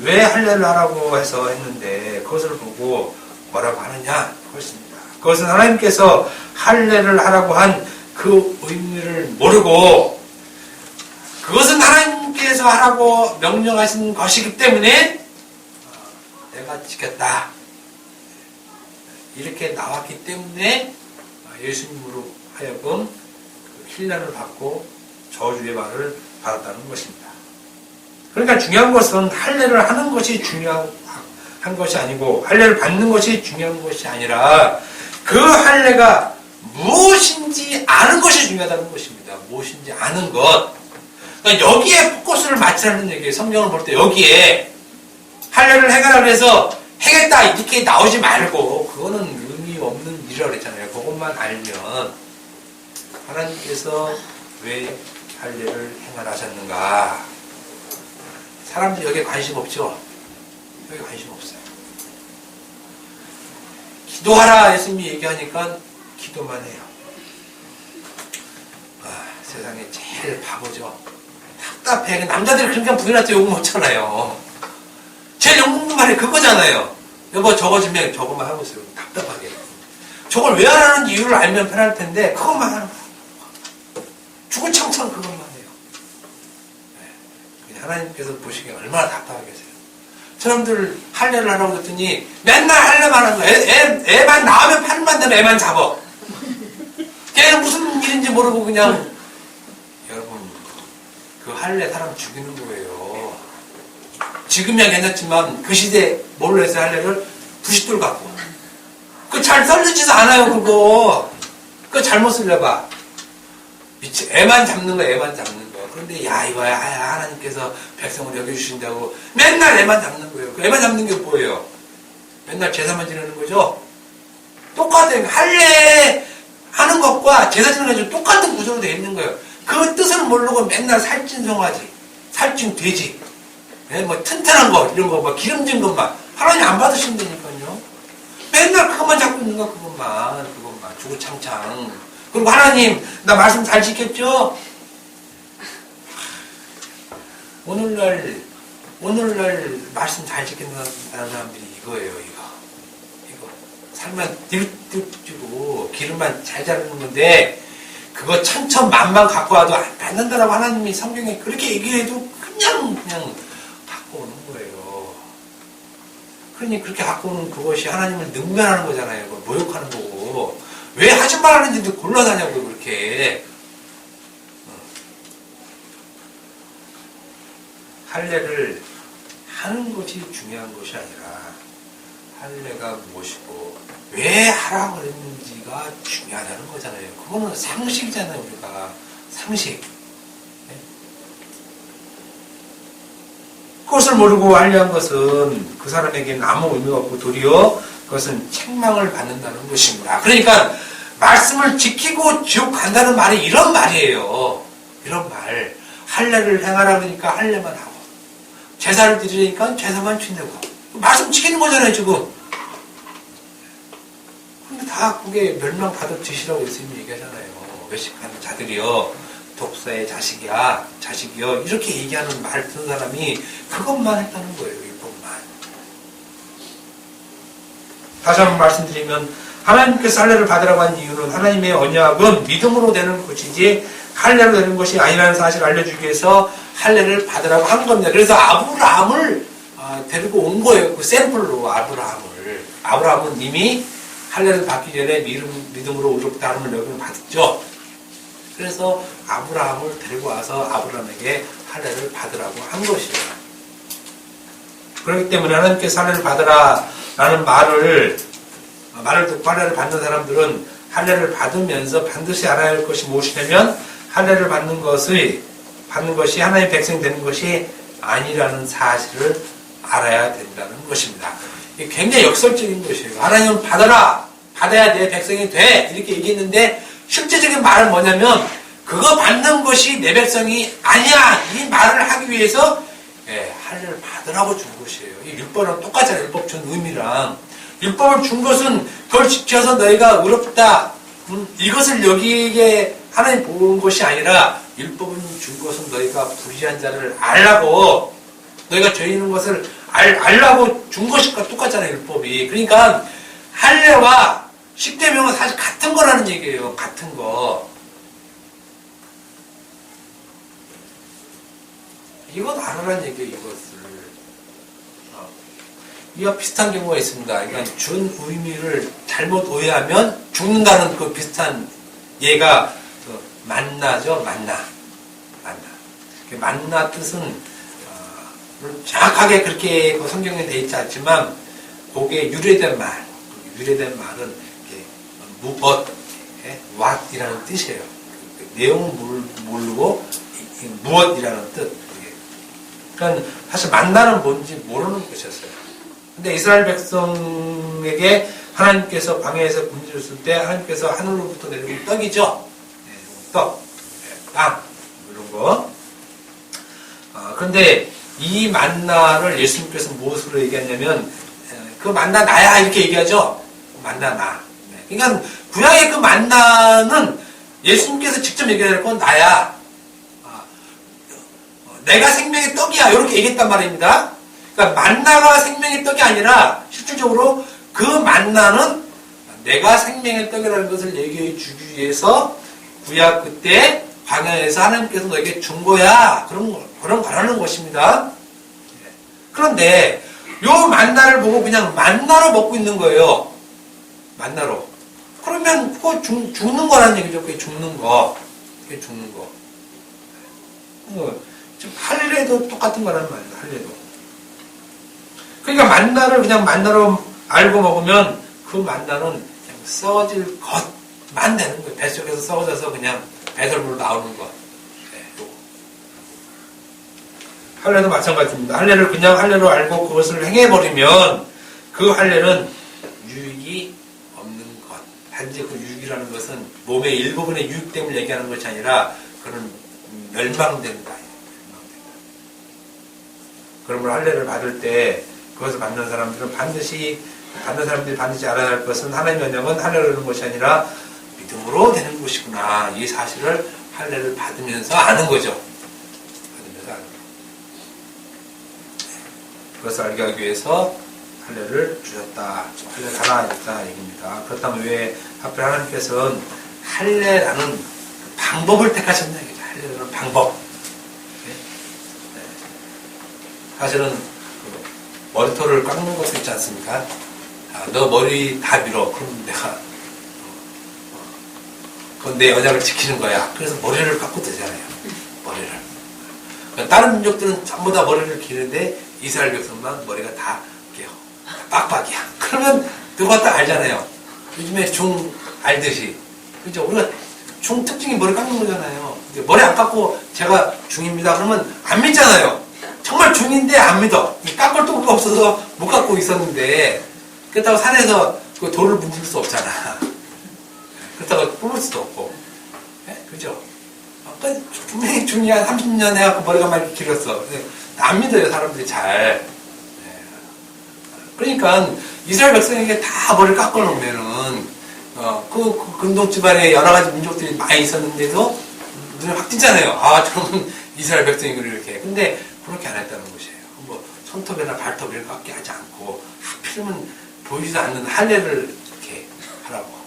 왜 할례를 하라고 해서 했는데 그것을 보고 뭐라고 하느냐? 그것입니다. 그것은 하나님께서 할례를 하라고 한 그 의미를 모르고 그것은 하나님께서 하라고 명령하신 것이기 때문에 내가 지켰다. 이렇게 나왔기 때문에 예수님으로 하여금 힐난을 받고 저주의 말을 받았다는 것입니다. 그러니까 중요한 것은 할례를 하는 것이 중요한 것이 아니고 할례를 받는 것이 중요한 것이 아니라 그 할례가 무엇인지 아는 것이 중요하다는 것입니다. 무엇인지 아는 것. 그러니까 여기에 포커스를 맞추라는 얘기예요. 성경을 볼 때 여기에 할례를 해가라고 해서 해겠다 이렇게 나오지 말고 그거는 의미 없는 일이라고 그랬잖아요. 그것만 알면 하나님께서 왜 할례를 행하셨는가? 사람들이 여기에 관심 없죠? 여기 관심 없어요. 기도하라 예수님이 얘기하니까 기도만 해요. 세상에 제일 바보죠. 답답해. 남자들이 그러니까 부인한테 욕 먹잖아요. 제일 욕 먹는 말이 그거잖아요. 여보 저거 좀 해. 저것만 하고 있어요. 답답하게. 저걸 왜 하라는 이유를 알면 편할 텐데 그것만 하는 거예요. 주구장창 그것만 해요. 네. 하나님께서 보시기에 얼마나 답답하겠어요. 사람들 할례를 하라고 했더니 맨날 할례만 하는 거예요. 애만 나오면 팔만 되면 애만 잡아. 걔는 무슨 일인지 모르고 그냥 여러분 그 할례 사람 죽이는 거예요. 지금이야 괜찮지만 그 시대 뭘로 했어요? 할례를 부싯돌 갖고 그 잘 썰리지도 않아요. 그거 잘못 쓸려봐. 애만 잡는 거야. 애만 잡는 거. 그런데 이거야 하나님께서 백성을 여겨주신다고 맨날 애만 잡는 거예요. 그 애만 잡는 게 뭐예요? 맨날 제사만 지내는 거죠? 똑같아요. 할례 하는 것과 제사 지내는 것이 똑같은 구조로 되어 있는 거예요. 그 뜻을 모르고 맨날 살찐 송아지, 살찐 돼지, 뭐 튼튼한 거, 이런 거, 뭐 기름진 것만. 하나님 안 받으신다니까요. 맨날 그것만 잡고 있는 거, 그것만. 주구창창. 그리고 하나님, 나 말씀 잘 지켰죠? 오늘날 말씀 잘 지킨다는 사람들이 이거예요, 이거. 살만 띠룩띠룩 기름만 잘 자르는 건데 그거 천천만만 갖고 와도 안 받는다라고 하나님이 성경에 그렇게 얘기해도 그냥 갖고 오는 거예요. 그러니 그렇게 갖고 오는 그것이 하나님을 능멸하는 거잖아요. 모욕하는 거고 왜 하지 말라는지도 곤란하냐고 그렇게. 할례를 하는 것이 중요한 것이 아니라 할례가 무엇이고 왜 하라고 그랬는지가 중요하다는 거잖아요. 그거는 상식이잖아요. 우리가 상식. 네? 그것을 모르고 할례한 것은 그 사람에게는 아무 의미가 없고 도리어 그것은 책망을 받는다는 것입니다. 그러니까 말씀을 지키고 지옥 간다는 말이 이런 말이에요. 이런 말. 할례를 행하라 그러니까 할례만 하고 제사를 드리니까 제사만 지내고 말씀 지키는 거잖아요, 지금. 근데 다 그게 멸망받아 드시라고 예수님이 얘기하잖아요. 외식하는 자들이여, 독사의 자식이여, 이렇게 얘기하는 말 듣는 사람이 그것만 했다는 거예요, 이것만. 다시 한번 말씀드리면, 하나님께서 할례를 받으라고 한 이유는 하나님의 언약은 믿음으로 되는 것이지, 할례로 되는 것이 아니라는 사실을 알려주기 위해서 할례를 받으라고 한 겁니다. 그래서 아브라함을 데리고 온 거예요. 그 샘플로 아브라함은 이미 할례를 받기 전에 믿음으로 의롭다 함을 여기는 받았죠. 그래서 아브라함을 데리고 와서 아브라함에게 할례를 받으라고 한 것이에요. 그렇기 때문에 하나님께서 할례를 받으라라는 말을 듣고 할례를 받는 사람들은 할례를 받으면서 반드시 알아야 할 것이 무엇이냐면 할례를 받는 것이 하나님의 백성이 되는 것이 아니라는 사실을 알아야 된다는 것입니다. 이게 굉장히 역설적인 것이에요. 하나님은 받아야 돼, 백성이 돼 이렇게 얘기했는데 실제적인 말은 뭐냐면 그거 받는 것이 내 백성이 아니야 이 말을 하기 위해서 할례를 받으라고 준 것이에요. 이 율법이랑 똑같잖아요. 율법 준 의미랑 율법을 준 것은 그걸 지켜서 너희가 의롭다 이것을 여기에 하나님 본 것이 아니라 율법은 준 것은 너희가 불의한 자를 알라고 너희가 죄 있는 것을 알라고 준 것과 똑같잖아요. 율법이. 그러니까 할례와 십계명은 사실 같은 거라는 얘기예요. 같은 거. 이건 알아라는 얘기예요. 이것을. 이와 비슷한 경우가 있습니다. 그러니까 준 의미를 잘못 오해하면 죽는다는 그 비슷한 예가 만나죠. 만나. 만나 뜻은 정확하게 그렇게 성경에 되어 있지 않지만 거기에 유래된 말은 무엇, what이라는 뜻이에요. 내용은 모르고 무엇이라는 뜻. 그러니까 사실 만나는 뭔지 모르는 것이었어요. 근데 이스라엘 백성에게 하나님께서 광야에서 굶주렸을 때 하나님께서 하늘로부터 내려온 떡이죠. 떡, 빵 이런 거. 그런데 이 만나를 예수님께서 무엇으로 얘기하냐면 그 만나 나야 이렇게 얘기하죠. 만나 나. 그러니까 구약의 그 만나는 예수님께서 직접 얘기할 건 나야. 내가 생명의 떡이야 이렇게 얘기했단 말입니다. 그러니까 만나가 생명의 떡이 아니라 실질적으로 그 만나는 내가 생명의 떡이라는 것을 얘기해 주기 위해서 구약 그때 광야에서 하나님께서 너에게 준 거야. 그런 거라는 것입니다. 그런데 요 만나를 보고 그냥 만나로 먹고 있는 거예요. 만나로. 그러면 그거 죽는 거라는 얘기죠. 그게 죽는 거. 지금 할례도 똑같은 거라는 말이에요. 할례도. 그러니까 만나를 그냥 만나로 알고 먹으면 그 만나는 그냥 썩어질 것만 되는 거예요. 뱃속에서 썩어져서 그냥 배설물로 나오는 것. 할례도 마찬가지입니다. 할례를 그냥 할례로 알고 그것을 행해버리면 그 할례는 유익이 없는 것. 단지 그 유익이라는 것은 몸의 일부분의 유익 때문에 얘기하는 것이 아니라 그는 멸망된다. 그러므로 할례를 받을 때 그것을 받는 사람들이 반드시 알아야 할 것은 하나님의 언약은 할례로 하는 것이 아니라 믿음으로 되는 것이구나. 이 사실을 할례를 받으면서 아는 거죠. 그것을 알게 하기 위해서 할례를 주셨다. 할례를 달아냈다 얘기입니다. 그렇다면 왜 하필 하나님께서는 할례라는 방법을 택하셨냐 얘기죠. 할례라는 방법. 사실은 머리털을 깎는 것도 있지 않습니까? 너 머리 다 밀어. 그럼 그건 내 언약을 지키는 거야. 그래서 머리를 깎고 되잖아요. 머리를. 다른 민족들은 전부 다 머리를 기르는데 이스라엘 백성만 머리가 다 빡빡이야. 그러면 누가 다 알잖아요. 요즘에 중 알듯이. 그죠? 우리가 중 특징이 머리 깎는 거잖아요. 머리 안 깎고 제가 중입니다. 그러면 안 믿잖아요. 정말 중인데 안 믿어. 깎을 도구가 없어서 못 깎고 있었는데 그렇다고 산에서 그 돌을 문질 수 없잖아. 그렇다고 뽑을 수도 없고. 그죠? 분명히 중이 한 30년 해갖고 머리가 막 이렇게 길었어. 안 믿어요, 사람들이 잘. 그러니까 이스라엘 백성에게 다 머리를 깎아놓으면은 그 근동 집안에 여러 가지 민족들이 많이 있었는데도 눈에 확 띄잖아요. 저는 이스라엘 백성이 이렇게. 근데 그렇게 안 했다는 것이에요. 뭐 손톱이나 발톱을 깎게 하지 않고 하필이면 보이지도 않는 할례를 이렇게 하라고.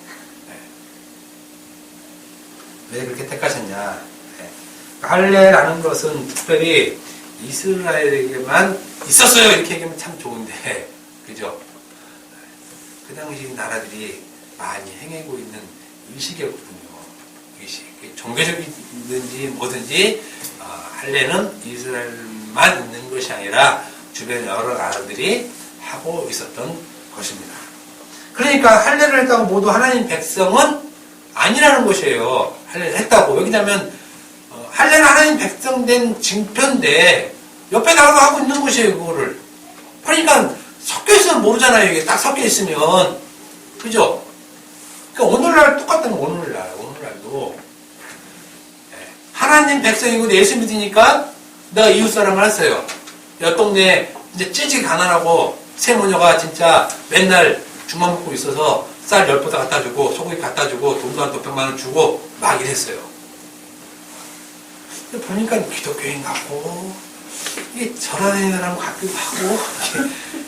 왜 그렇게 택하셨냐? 할례라는 것은 특별히 이스라엘에게만 있었어요. 이렇게 얘기하면 참 좋은데, 그죠? 그 당시 나라들이 많이 행하고 있는 의식이었거든요. 의식. 종교적이든지 뭐든지 할례는 이스라엘만 있는 것이 아니라 주변 여러 나라들이 하고 있었던 것입니다. 그러니까 할례를 했다고 모두 하나님 백성은 아니라는 것이에요. 할례를 했다고. 왜냐하면 할례는 하나님 백성 된 징표인데 옆에 나가서 하고 있는 것이에요. 그거를. 그러니까 섞여 있으면 모르잖아요. 이게 딱 섞여 있으면. 그죠? 그러니까 오늘날 똑같은 거 오늘날도 하나님 백성이고 예수 믿으니까 내가 이웃사랑을 했어요. 옆 동네에 이제 찌질이 가난하고 새모녀가 진짜 맨날 죽만 먹고 있어서 쌀 10포다 갖다 주고 소고기 갖다 주고 돈도 한 100만 원 주고 막 이랬어요. 근데 보니까 기독교인 같고 이게 저런 애들하고 같기도 하고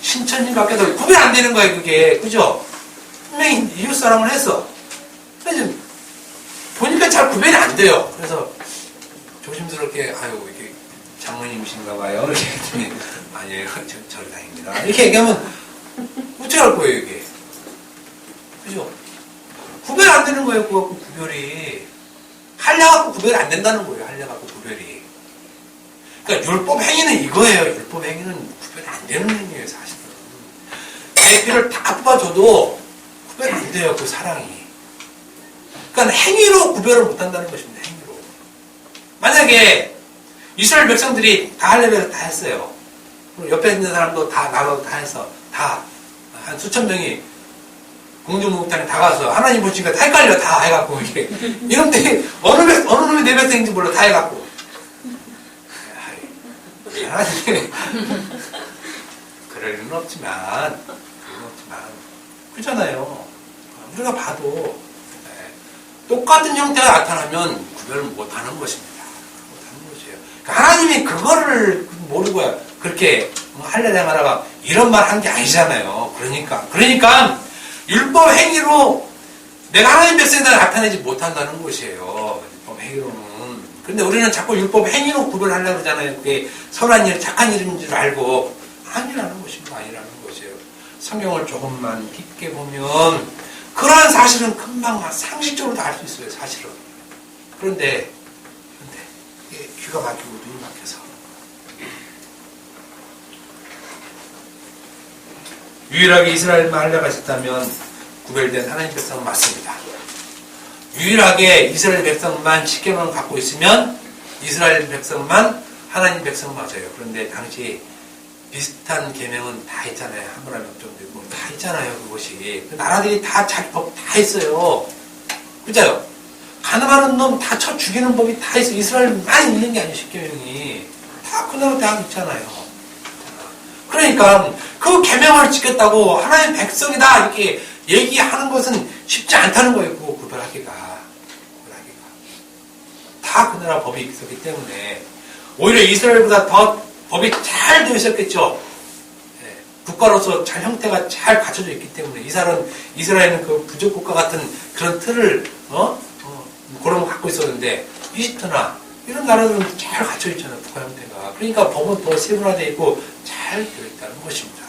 신천지 같기도 구별 안 되는 거예요. 그게. 그죠? 분명히 이웃사랑을 했어. 근데 보니까 잘 구별이 안 돼요. 그래서 조심스럽게 아유 이게 장모님이신가 봐요. 이렇게 했더니 아니에요. 저리 다닙니다. 이렇게 얘기하면 어떻게 할 거예요 이게. 그죠? 구별 안 되는 거예요. 그거 갖고 구별이. 할례 갖고 구별이 안 된다는 거예요. 할례 갖고 구별이. 그러니까 율법 행위는 이거예요. 율법 행위는 구별이 안 되는 행위예요. 사실은. 내 피를 다 뽑아줘도 구별이 안 돼요. 그 사랑이. 그러니까 행위로 구별을 못 한다는 것입니다. 행위로. 만약에 이스라엘 백성들이 다 할례를 다 했어요. 옆에 있는 사람도 다 나가고 다 해서 다 한 수천 명이 공중목욕탕에 다 가서 하나님 보시니까 다 헷갈려 다 해갖고 이게 이런데 어느 놈이 내 백성인지 몰라 다 해갖고 하나님 그럴 일은 없지만 그렇잖아요. 우리가 봐도 똑같은 형태가 나타나면 구별을 못하는 것입니다. 못하는 것이에요. 그러니까 하나님이 그거를 모르고 그렇게 할례 행하다가 이런 말 한 게 아니잖아요. 그러니까 율법 행위로 내가 하나님 백성이다 나타내지 못한다는 것이에요. 율법 행위로는. 그런데 우리는 자꾸 율법 행위로 구별하려고 그러잖아요. 그게 선한 일, 착한 일인 줄 알고 아니라는 것입니다. 아니라는 것이에요. 성경을 조금만 깊게 보면 그러한 사실은 금방 상식적으로 다 알 수 있어요. 사실은. 그런데 이게 귀가 막히고 눈이 막혀서 유일하게 이스라엘만 할례가 있었다면 구별된 하나님 백성은 맞습니다. 유일하게 이스라엘 백성만 십계명을 갖고 있으면 이스라엘 백성만 하나님 백성 맞아요. 그런데 당시 비슷한 계명은 다 있잖아요. 하므라비 법정도 있고 다 있잖아요. 그것이 나라들이 다 자기 법 다 있어요. 그죠? 가늠하는 놈 다 쳐 죽이는 법이 다 있어. 이스라엘만 있는 게 아니에요. 십계명이 다 그 나라 다 있잖아요. 그러니까 그 계명을 지켰다고 하나님 백성이다 이렇게 얘기하는 것은 쉽지 않다는 거예요. 그거 구별하기가 다 그 나라 법이 있었기 때문에 오히려 이스라엘보다 더 법이 잘 되어 있었겠죠. 국가로서 잘 형태가 잘 갖춰져 있기 때문에 이스라엘은 그 부족 국가 같은 그런 틀을 그런 거 갖고 있었는데 이집트나 이런 나라들은 잘 갖춰 있잖아요. 국가 형태가. 그러니까 법은 더 세분화되어 있고 잘 되어 있다는 것입니다.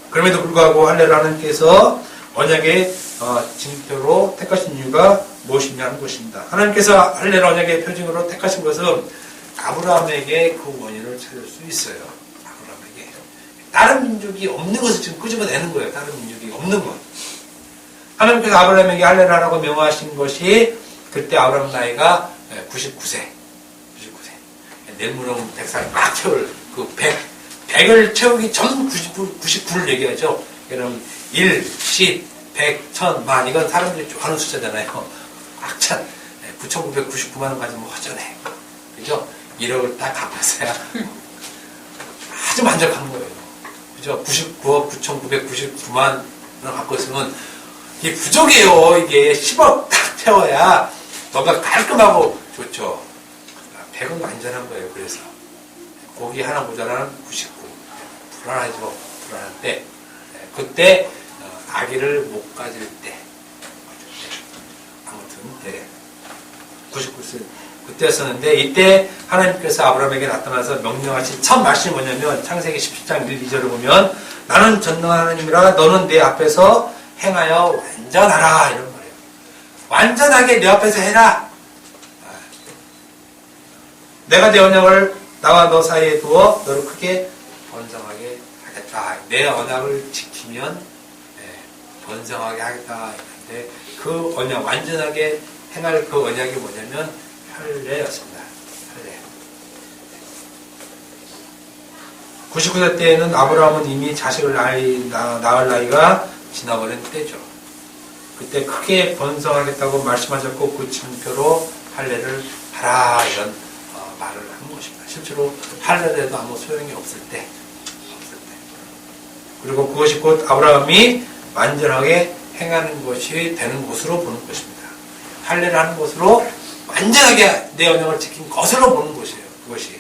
그럼에도 불구하고 할례를 하나님께서 언약의 징표로 택하신 이유가 무엇이냐 하는 것입니다. 하나님께서 할례를 언약의 표징으로 택하신 것은 아브라함에게 그 원인을 찾을 수 있어요. 아브라함에게. 다른 민족이 없는 것을 지금 끄집어내는 거예요. 다른 민족이 없는 것. 하나님께서 아브라함에게 할례를 하라고 명하신 것이 그때 아브라함 나이가 99세. 내일 모레면 100살 막 채울 그 100을 채우기 전 99를 얘기하죠. 그럼 1, 10, 100, 1000, 만 이건 사람들이 좋아하는 숫자잖아요. 꽉 찬 9,999만 원 가지면 허전해. 그죠? 1억을 딱 갚았어야 아주 만족한 거예요. 그죠? 99억 9,999만 원 갖고 있으면 이게 부족해요. 이게 10억 딱 채워야 뭔가 깔끔하고 좋죠. 100은 완전한 거예요. 그래서 고기 하나 모자라는 99. 불안하죠. 불안할 때 그때 아기를 못 가질 때 아무튼 99세 그때였었는데 이때 하나님께서 아브라함에게 나타나서 명령하신 첫 말씀이 뭐냐면 창세기 17장 1, 2절을 보면 나는 전능한 하나님이라 너는 내 앞에서 행하여 완전하라 이런 말이에요. 완전하게 내 앞에서 해라. 내가 내 언약을 나와 너 사이에 두어 너를 크게 번성하게 하겠다. 내 언약을 지키면 번성하게 하겠다. 근데 그 언약 완전하게 행할 그 언약이 뭐냐면 할례였습니다. 할례. 99세 때에는 아브라함은 이미 자식을 낳을 나이가 지나버린 때죠. 그때 크게 번성하겠다고 말씀하셨고 그 증표로 할례를 하라 이런 말을 한 것입니다. 실제로 할례를 해도 아무 소용이 없을 때. 그리고 그것이 곧 아브라함이 완전하게 행하는 것이 되는 것으로 보는 것입니다. 할례를 하는 것으로 완전하게 내 언약을 지킨 것으로 보는 것이에요. 그것이.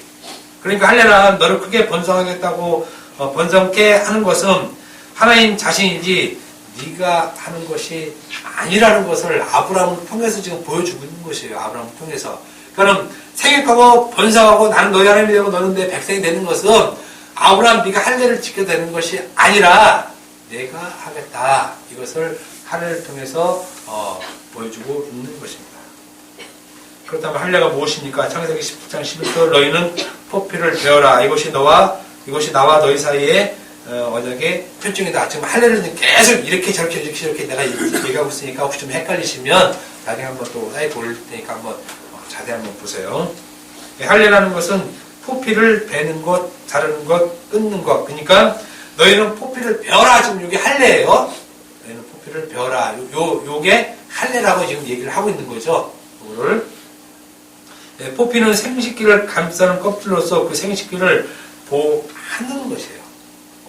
그러니까 할례란 너를 크게 번성하겠다고 번성케 하는 것은 하나님 자신이지 네가 하는 것이 아니라는 것을 아브라함을 통해서 지금 보여주고 있는 것이에요. 아브라함을 통해서. 그러니까 생육하고 번성하고 나는 너희 하나님이 되고 너는 내 백성이 되는 것은 아브라함 네가 할례를 지켜야 되는 것이 아니라 내가 하겠다. 이것을 할례를 통해서 보여주고 있는 것입니다. 그렇다면 할례가 무엇입니까? 창세기 17장 11절 너희는 포피를 베어라. 이것이 나와 너희 사이에 언약의 표징이다. 지금 할례를 계속 이렇게 저렇게 내가 얘기하고 있으니까 혹시 좀 헷갈리시면 나중에 한번 또 사이트 올릴 테니까 한번 자세히 한번 보세요. 할례라는 것은 포피를 베는 것, 자르는 것, 끊는 것. 그러니까 너희는 포피를 베어라. 지금 이게 할례예요. 너희는 포피를 베어라. 요게 할례라고 지금 얘기를 하고 있는 거죠. 이거를. 포피는 생식기를 감싸는 껍질로서 그 생식기를 보호하는 것이에요.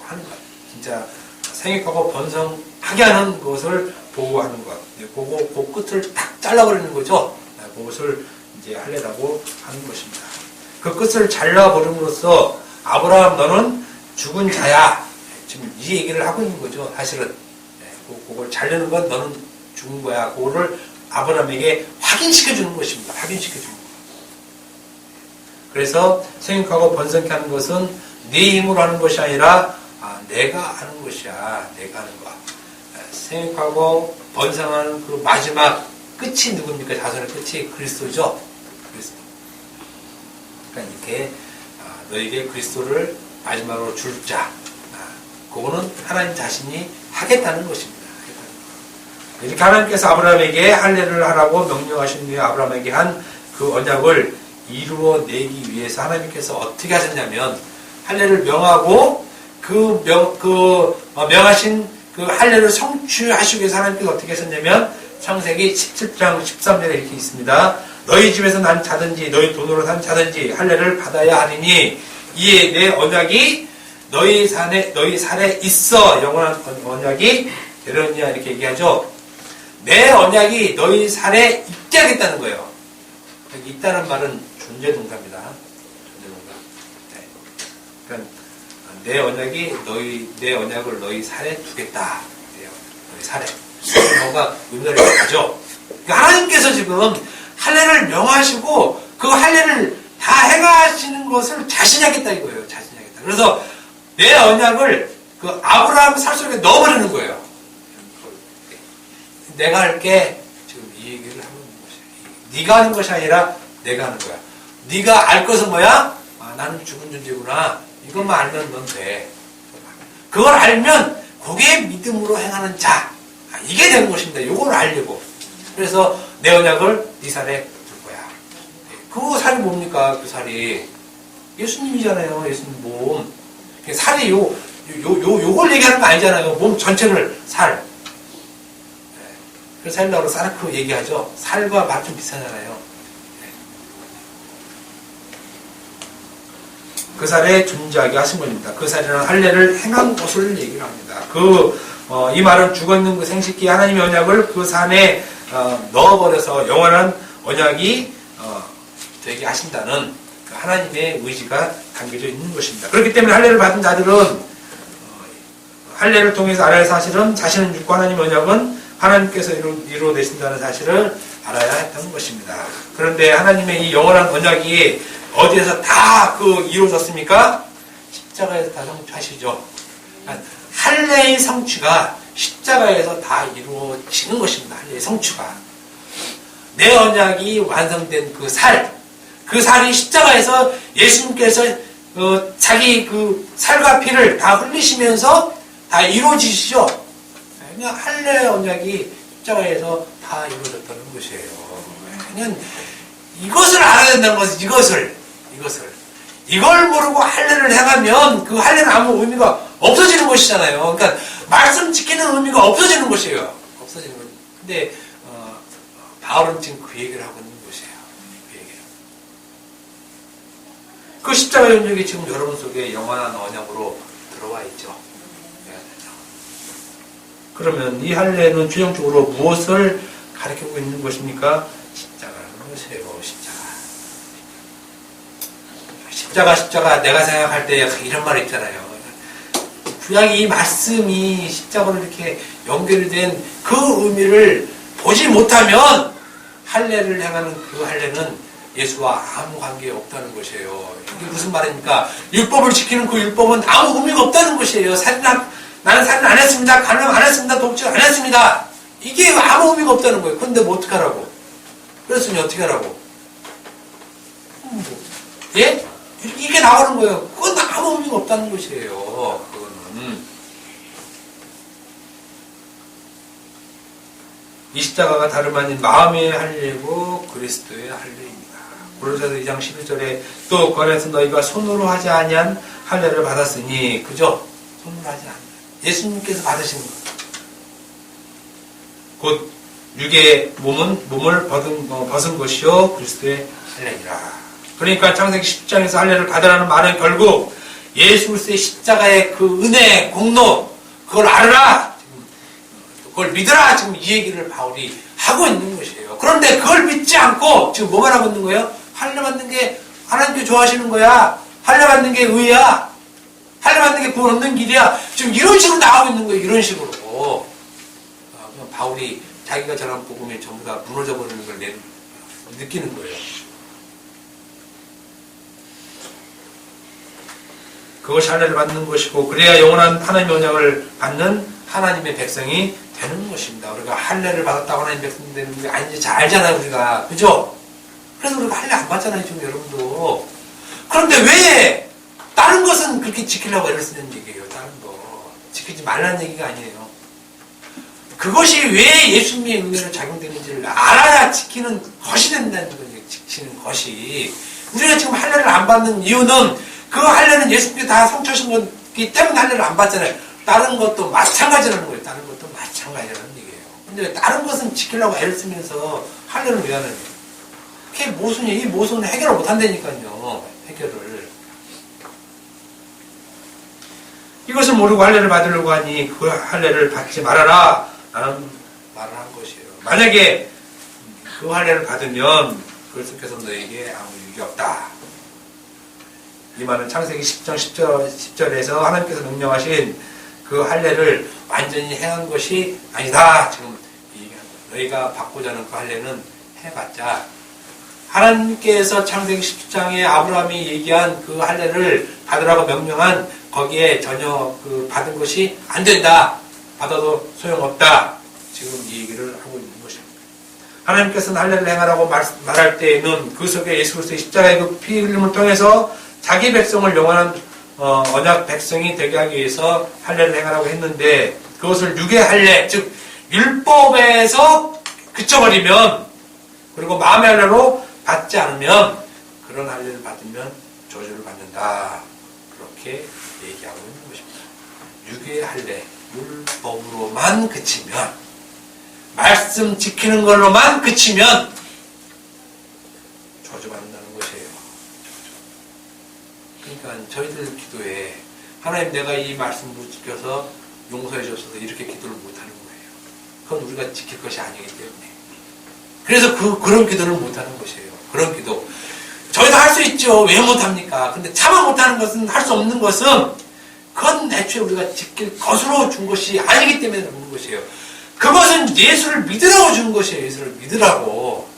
하는 것. 진짜 생육하고 번성하게 하는 것을 보호하는 것. 그 끝을 탁 잘라버리는 거죠. 그것을 이제 할례라고 하는 것입니다. 그 끝을 잘라버림으로써 아브라함 너는 죽은 자야. 지금 이 얘기를 하고 있는 거죠. 사실은. 그걸 자르는 건 너는 죽은 거야. 그거를 아브라함에게 확인시켜주는 것입니다. 확인시켜주는 것. 그래서 생육하고 번성케 하는 것은 네 힘으로 하는 것이 아니라 내가 하는 것이야. 내가 하는 거. 생육하고 번성하는 그 마지막 끝이 누굽니까? 자손의 끝이 그리스도죠. 그리스도. 그러니까 이렇게 너에게 그리스도를 마지막으로 줄 자. 그거는 하나님 자신이 하겠다는 것입니다. 이렇게 하나님께서 아브라함에게 할례를 하라고 명령하신 후에 아브라함에게 한 그 언약을 이루어내기 위해서 하나님께서 어떻게 하셨냐면 할례를 명하고 명하신 그 할례를 성취하시기 위해서 하나님께서 어떻게 하셨냐면 창세기 17장 13절에 이렇게 있습니다. 너희 집에서 난 자든지 너희 돈으로 산 자든지 할례를 받아야 하리니 이에 내 언약이 너희 살에 있어 영원한 언약이 되려니와 이렇게 얘기하죠. 내 언약이 너희 살에 있게 하겠다는 거예요. 여기 있다는 말은 존재 동사입니다. 존재 동사. 네. 그러니까 내 언약을 너희 살에 두겠다. 너희 살에. 뭔가 의미를 가죠. 그러니까 하나님께서 지금 할례를 명하시고 그 할례를 다 행하시는 것을 자신이 하겠다 이거예요. 자신이 하겠다. 그래서 내 언약을 그 아브라함 살 속에 넣어버리는 거예요. 내가 할게 지금 이 얘기를 하는 것이에요. 네가 하는 것이 아니라 내가 하는 거야. 네가 알 것은 뭐야? 나는 죽은 존재구나. 이것만 알면 넌 돼. 그걸 알면 그게 믿음으로 행하는 자. 이게 되는 것입니다. 이걸 알려고. 그래서 내 언약을 네 살에 둘 거야. 그 살이 뭡니까? 그 살이 예수님이잖아요. 예수님 몸. 살이 요걸 얘기하는 거 아니잖아요. 몸 전체를 살. 그래서 헬라어로 사르크 얘기하죠. 살과 맛 좀 비슷하잖아요. 그 살에 존재하게 하신 겁니다. 그 살이라는 할례를 행한 것을 얘기를 합니다. 이 말은 죽어있는 그 생식기 하나님의 언약을 그 산에 넣어버려서 영원한 언약이 되게 하신다는 그 하나님의 의지가 담겨져 있는 것입니다. 그렇기 때문에 할례를 받은 자들은 할례를 통해서 알아야 할 사실은 자신은 믿고 하나님의 언약은 하나님께서 이루어내신다는 사실을 알아야 했던 것입니다. 그런데 하나님의 이 영원한 언약이 어디에서 다 이루어졌습니까? 십자가에서 다 성취하시죠. 할례의 성취가 십자가에서 다 이루어지는 것입니다. 할례의 성취가. 내 언약이 완성된 그 살이 십자가에서 예수님께서 자기 그 살과 피를 다 흘리시면서 다 이루어지시죠. 그냥 할례 언약이 십자가에서 다 이루어졌다는 것이에요. 그냥 이것을 알아야 된다는 것은 이것을 이걸 모르고 할례를 행하면 그 할례는 아무 의미가 없어지는 것이잖아요. 그러니까 말씀 지키는 의미가 없어지는 것이에요. 없어지는 것. 근데 바울은 지금 그 얘기를 하고 있는 것이에요. 그 얘기를. 그 십자가 연적이 지금 여러분 속에 영원한 언약으로 들어와 있죠. 그러면 이 할례는 최종적으로 무엇을 가리키고 있는 것입니까? 십자가라는 것이에요. 십자가 내가 생각할 때 이런 말 있잖아요. 구약이 이 말씀이 십자가로 이렇게 연결된 그 의미를 보지 못하면 할례를 행하는 그 할례는 예수와 아무 관계 없다는 것이에요. 이게 무슨 말입니까? 율법을 지키는 그 율법은 아무 의미가 없다는 것이에요. 나는 살인 안 했습니다. 간음 안 했습니다. 독질 안 했습니다. 이게 아무 의미가 없다는 거예요. 그런데 뭐 어떻게 하라고? 그랬으니 어떻게 하라고? 예? 이게 나오는 거예요. 그건 아무 의미가 없다는 것이에요. 그거는. 이 십자가가 다름 아닌 마음의 할례고 그리스도의 할례입니다. 고린도서 2장 11절에 또 거래서 너희가 손으로 하지 아니한 할례를 받았으니 그죠? 손으로 하지 않는 예수님께서 받으신 것. 곧 육의 몸을 벗은 것이요 그리스도의 할례니라. 그러니까 창세기 10장에서 할례를 받으라는 말은 결국 예수 그리스도의 십자가의 그 은혜, 공로 그걸 알아라. 그걸 믿어라. 지금 이 얘기를 바울이 하고 있는 것이에요. 그런데 그걸 믿지 않고 지금 뭐만 하고 있는 거예요? 할례 받는 게 하나님께 좋아하시는 거야. 할례 받는 게 의야. 할례 받는 게 구원 얻는 길이야. 지금 이런 식으로 나오고 있는 거예요. 이런 식으로. 바울이 자기가 전한 복음이 전부 다 무너져 버리는 걸 느끼는 거예요. 그것이 할례를 받는 것이고 그래야 영원한 하나님의 언약을 받는 하나님의 백성이 되는 것입니다. 우리가 할례를 받았다고 하나님의 백성이 되는 게 아닌지 잘 알잖아요. 우리가. 그죠? 그래서 우리가 할례 안 받잖아요. 지금 여러분도. 그런데 왜 다른 것은 그렇게 지키려고 애를 쓰는 얘기예요. 다른 거. 지키지 말라는 얘기가 아니에요. 그것이 왜 예수님의 은혜로 작용되는지를 알아야 지키는 것이 된다는 거예요. 지키는 것이. 우리가 지금 할례를 안 받는 이유는 그 할례는 예수님께 다 성취하신 거기 때문에 할례를 안 받잖아요. 다른 것도 마찬가지라는 거예요. 다른 것도 마찬가지라는 얘기예요. 근데 다른 것은 지키려고 애를 쓰면서 할례를 왜 하는 거예요? 그게 모순이에요. 이 모순은 해결을 못 한다니까요. 해결을. 이것을 모르고 할례를 받으려고 하니 그 할례를 받지 말아라 라는 말을 한 것이에요. 만약에 그 할례를 받으면 그리스도께서 너에게 아무 유익이 없다. 이 말은 창세기 10장 10절에서 하나님께서 명령하신 그 할례를 완전히 행한 것이 아니다. 지금 너희가 받고자 하는 그 할례는 해봤자 하나님께서 창세기 10장에 아브라함이 얘기한 그 할례를 받으라고 명령한 거기에 전혀 그 받은 것이 안 된다. 받아도 소용없다. 지금 이 얘기를 하고 있는 것입니다. 하나님께서는 할례를 행하라고 말할 때에는 그 속에 예수 그리스도의 십자가의 그 피 흘림을 통해서 자기 백성을 영원한 언약 백성이 되게 하기 위해서 할례를 행하라고 했는데 그것을 육의 할례, 즉 율법에서 그쳐버리면 그리고 마음의 할례로 받지 않으면 그런 할례를 받으면 저주를 받는다. 그렇게 얘기하고 있는 것입니다. 육의 할례, 율법으로만 그치면 말씀 지키는 걸로만 그치면 저주받는다는 것이에요. 그러니까 저희들 기도에 하나님 내가 이 말씀 못 지켜서 용서해 주셔서 이렇게 기도를 못하는 거예요. 그건 우리가 지킬 것이 아니기 때문에. 그래서 그런 기도를 못하는 것이에요. 그런 기도. 저희도 할 수 있죠. 왜 못합니까? 근데 차마 못하는 것은 할 수 없는 것은 그건 애초에 우리가 지킬 것으로 준 것이 아니기 때문에 그런 것이에요. 그것은 예수를 믿으라고 준 것이에요. 예수를 믿으라고.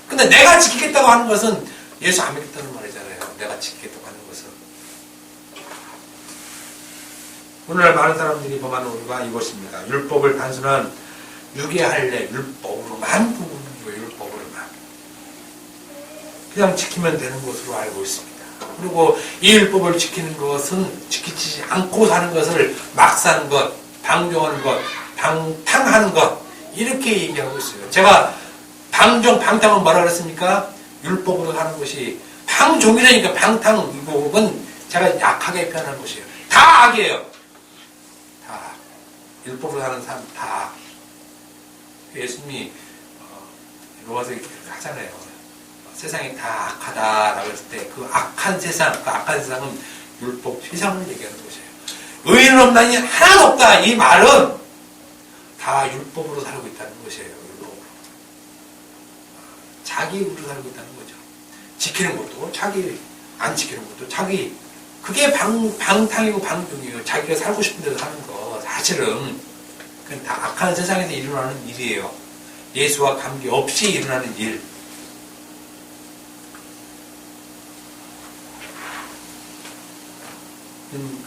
근데 내가 지키겠다고 하는 것은 예수 안 믿겠다는 말이잖아요. 내가 지키겠다고 하는 것은. 오늘날 많은 사람들이 범하는 오류가 이것입니다. 율법을 단순한 육의 할례, 율법으로만 보고 있는 거예요. 율법으로만. 그냥 지키면 되는 것으로 알고 있습니다. 그리고 이 율법을 지키는 것은 지키지 않고 사는 것을 막 사는 것, 방종하는 것, 방탕하는 것 이렇게 얘기하고 있어요. 제가 방탕은 뭐라 그랬습니까? 율법으로 사는 것이 방종이라니까. 방탕은 제가 약하게 표현한 것이에요. 다 악이에요. 다 율법으로 사는 사람 다. 예수님이 로마서 이렇게 하잖아요. 세상이 다 악하다라고 했을 때 그 악한 세상은 율법 세상을 얘기하는 것이에요. 의인은 없나니 하나도 없다. 이 말은 다 율법으로 살고 있다는 것이에요. 율법으로. 자기 의로 살고 있다는 거죠. 지키는 것도 자기, 안 지키는 것도 자기. 그게 방탕이고 방종이에요. 자기가 살고 싶은 데서 사는 거. 사실은 그건 다 악한 세상에서 일어나는 일이에요. 예수와 관계없이 일어나는 일.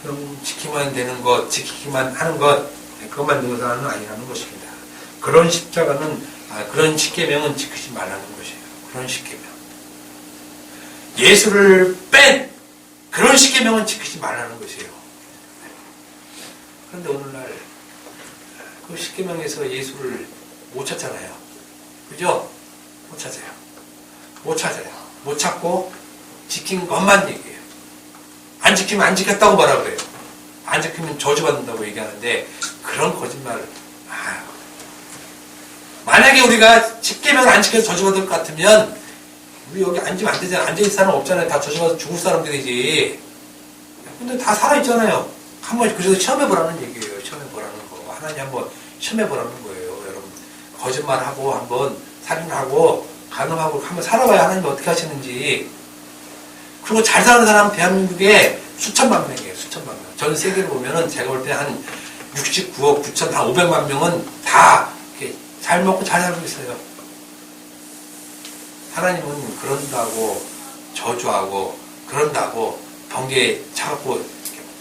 그럼 지키만 되는 것, 지키기만 하는 것, 그것만 능사는 아니라는 것입니다. 그런 십자가는, 그런 십계명은 지키지 말라는 것이에요. 그런 십계명. 예수를 뺀 그런 십계명은 지키지 말라는 것이에요. 그런데 오늘날 그 십계명에서 예수를 못 찾잖아요. 그죠? 못 찾아요. 못 찾아요. 못 찾고 지킨 것만 얘기해요. 안 지키면 안 지켰다고 뭐라 그래요. 안 지키면 저주받는다고 얘기하는데 그런 거짓말을. 만약에 우리가 십계명을 안 지켜서 저주받을 것 같으면 우리 여기 앉으면 안 되잖아. 앉아있을 사람 없잖아요. 다 저주받아서 죽을 사람들이지. 근데 다 살아있잖아요. 한번 그래서 시험해보라는 얘기예요. 시험해보라는 거. 하나님 한번 시험해보라는 거예요. 여러분 거짓말하고 한번 살인하고 간음하고 한번 살아봐야 하나님이 어떻게 하시는지. 그리고 잘 사는 사람은 대한민국에 수천만 명이에요. 수천만 명. 전 세계를 보면은 제가 볼 때 한 69억 9천, 한 500만 명은 다 이렇게 잘 먹고 잘 살고 있어요. 하나님은 그런다고 저주하고 그런다고 번개 차갖고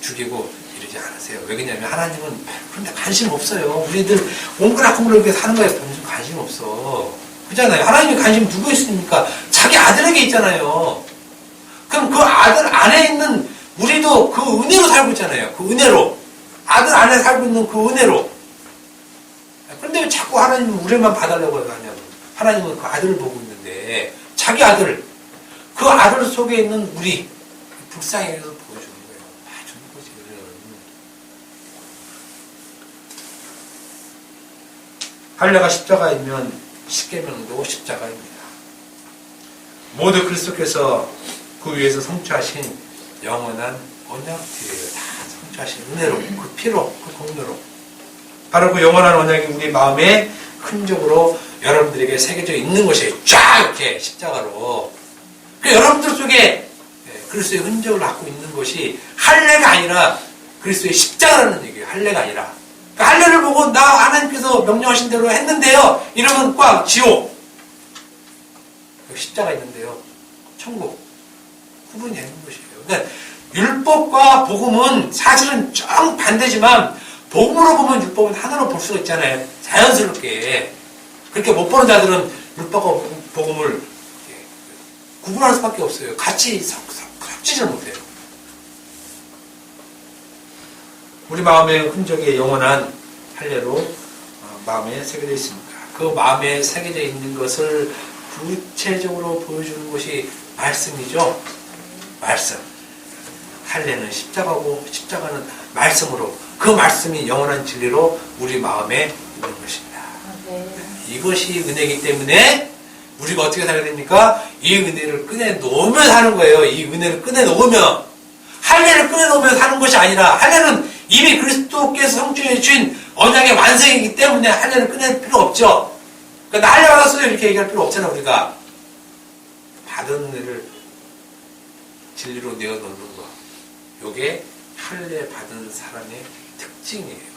죽이고 이러지 않으세요. 왜 그러냐면 하나님은 그런데 관심 없어요. 우리들 옹그락옹그랗게 사는 거에 무슨 관심 없어. 그잖아요. 하나님의 관심 누구 있습니까? 자기 아들에게 있잖아요. 그럼 그 아들 안에 있는 우리도 그 은혜로 살고 있잖아요. 그 은혜로. 아들 안에 살고 있는 그 은혜로. 그런데 왜 자꾸 하나님은 우리만 봐달라고 하냐고. 하나님은 그 아들을 보고 있는데 자기 아들, 그 아들 속에 있는 우리 불쌍히 해서 보여주는 거예요. 봐주는 거지. 할례가 십자가이면 십계명도 십자가입니다. 모두 그리스도께서 그 위에서 성취하신 영원한 언약들이에요. 다 성취하신 은혜로, 그 피로, 그 공로로. 바로 그 영원한 언약이 우리 마음에 흔적으로 여러분들에게 새겨져 있는 것이 쫙 이렇게 십자가로. 여러분들 속에 그리스도의 흔적을 갖고 있는 것이 할례가 아니라 그리스도의 십자가라는 얘기예요. 할례가 아니라. 그러니까 할례를 보고 나 하나님께서 명령하신 대로 했는데요. 이러면 꽉 지옥. 십자가 있는데요. 천국. 구분이 되는 것이에요. 그러니까 율법과 복음은 사실은 정 반대지만 복음으로 보면 율법은 하나로 볼 수가 있잖아요. 자연스럽게. 그렇게 못 보는 자들은 율법과 복음을 구분할 수밖에 없어요. 같이 섞지를 못해요. 우리 마음의 흔적이 영원한 할례로 마음에 새겨져 있습니다. 그 마음에 새겨져 있는 것을 구체적으로 보여주는 것이 말씀이죠. 말씀. 할례는 십자가고 십자가는 말씀으로 그 말씀이 영원한 진리로 우리 마음에 있는 것입니다. 이것이 은혜이기 때문에 우리가 어떻게 살아야 됩니까? 이 은혜를 꺼내놓으면 사는 거예요. 이 은혜를 꺼내놓으면. 할례를 꺼내놓으면 사는 것이 아니라 할례는 이미 그리스도께서 성취해 주신 언약의 완성이기 때문에 할례를 꺼낼 필요 없죠. 그러니까 나 할례 받았어요 이렇게 얘기할 필요 없잖아. 우리가 받은 은혜를 진리로 내어놓는 거. 요게 할례 받은 사람의 특징이에요.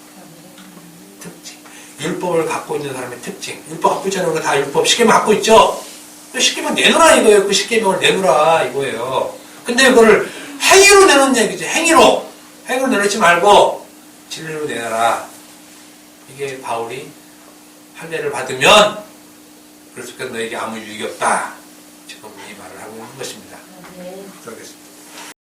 특징. 율법을 갖고 있는 사람의 특징. 율법 갖고 있잖아요. 우리가 다 율법 십계명 갖고 있죠. 그 십계명 내놓으라 이거예요. 그 십계명을 내놓으라 이거예요. 근데 그거를 행위로 내놓는 얘기죠. 행위로 내놓지 말고 진리로 내놔라. 이게 바울이 할례를 받으면 그래서 너에게 아무 유익이 없다. 지금 이 말을 하고 있는 것입니다.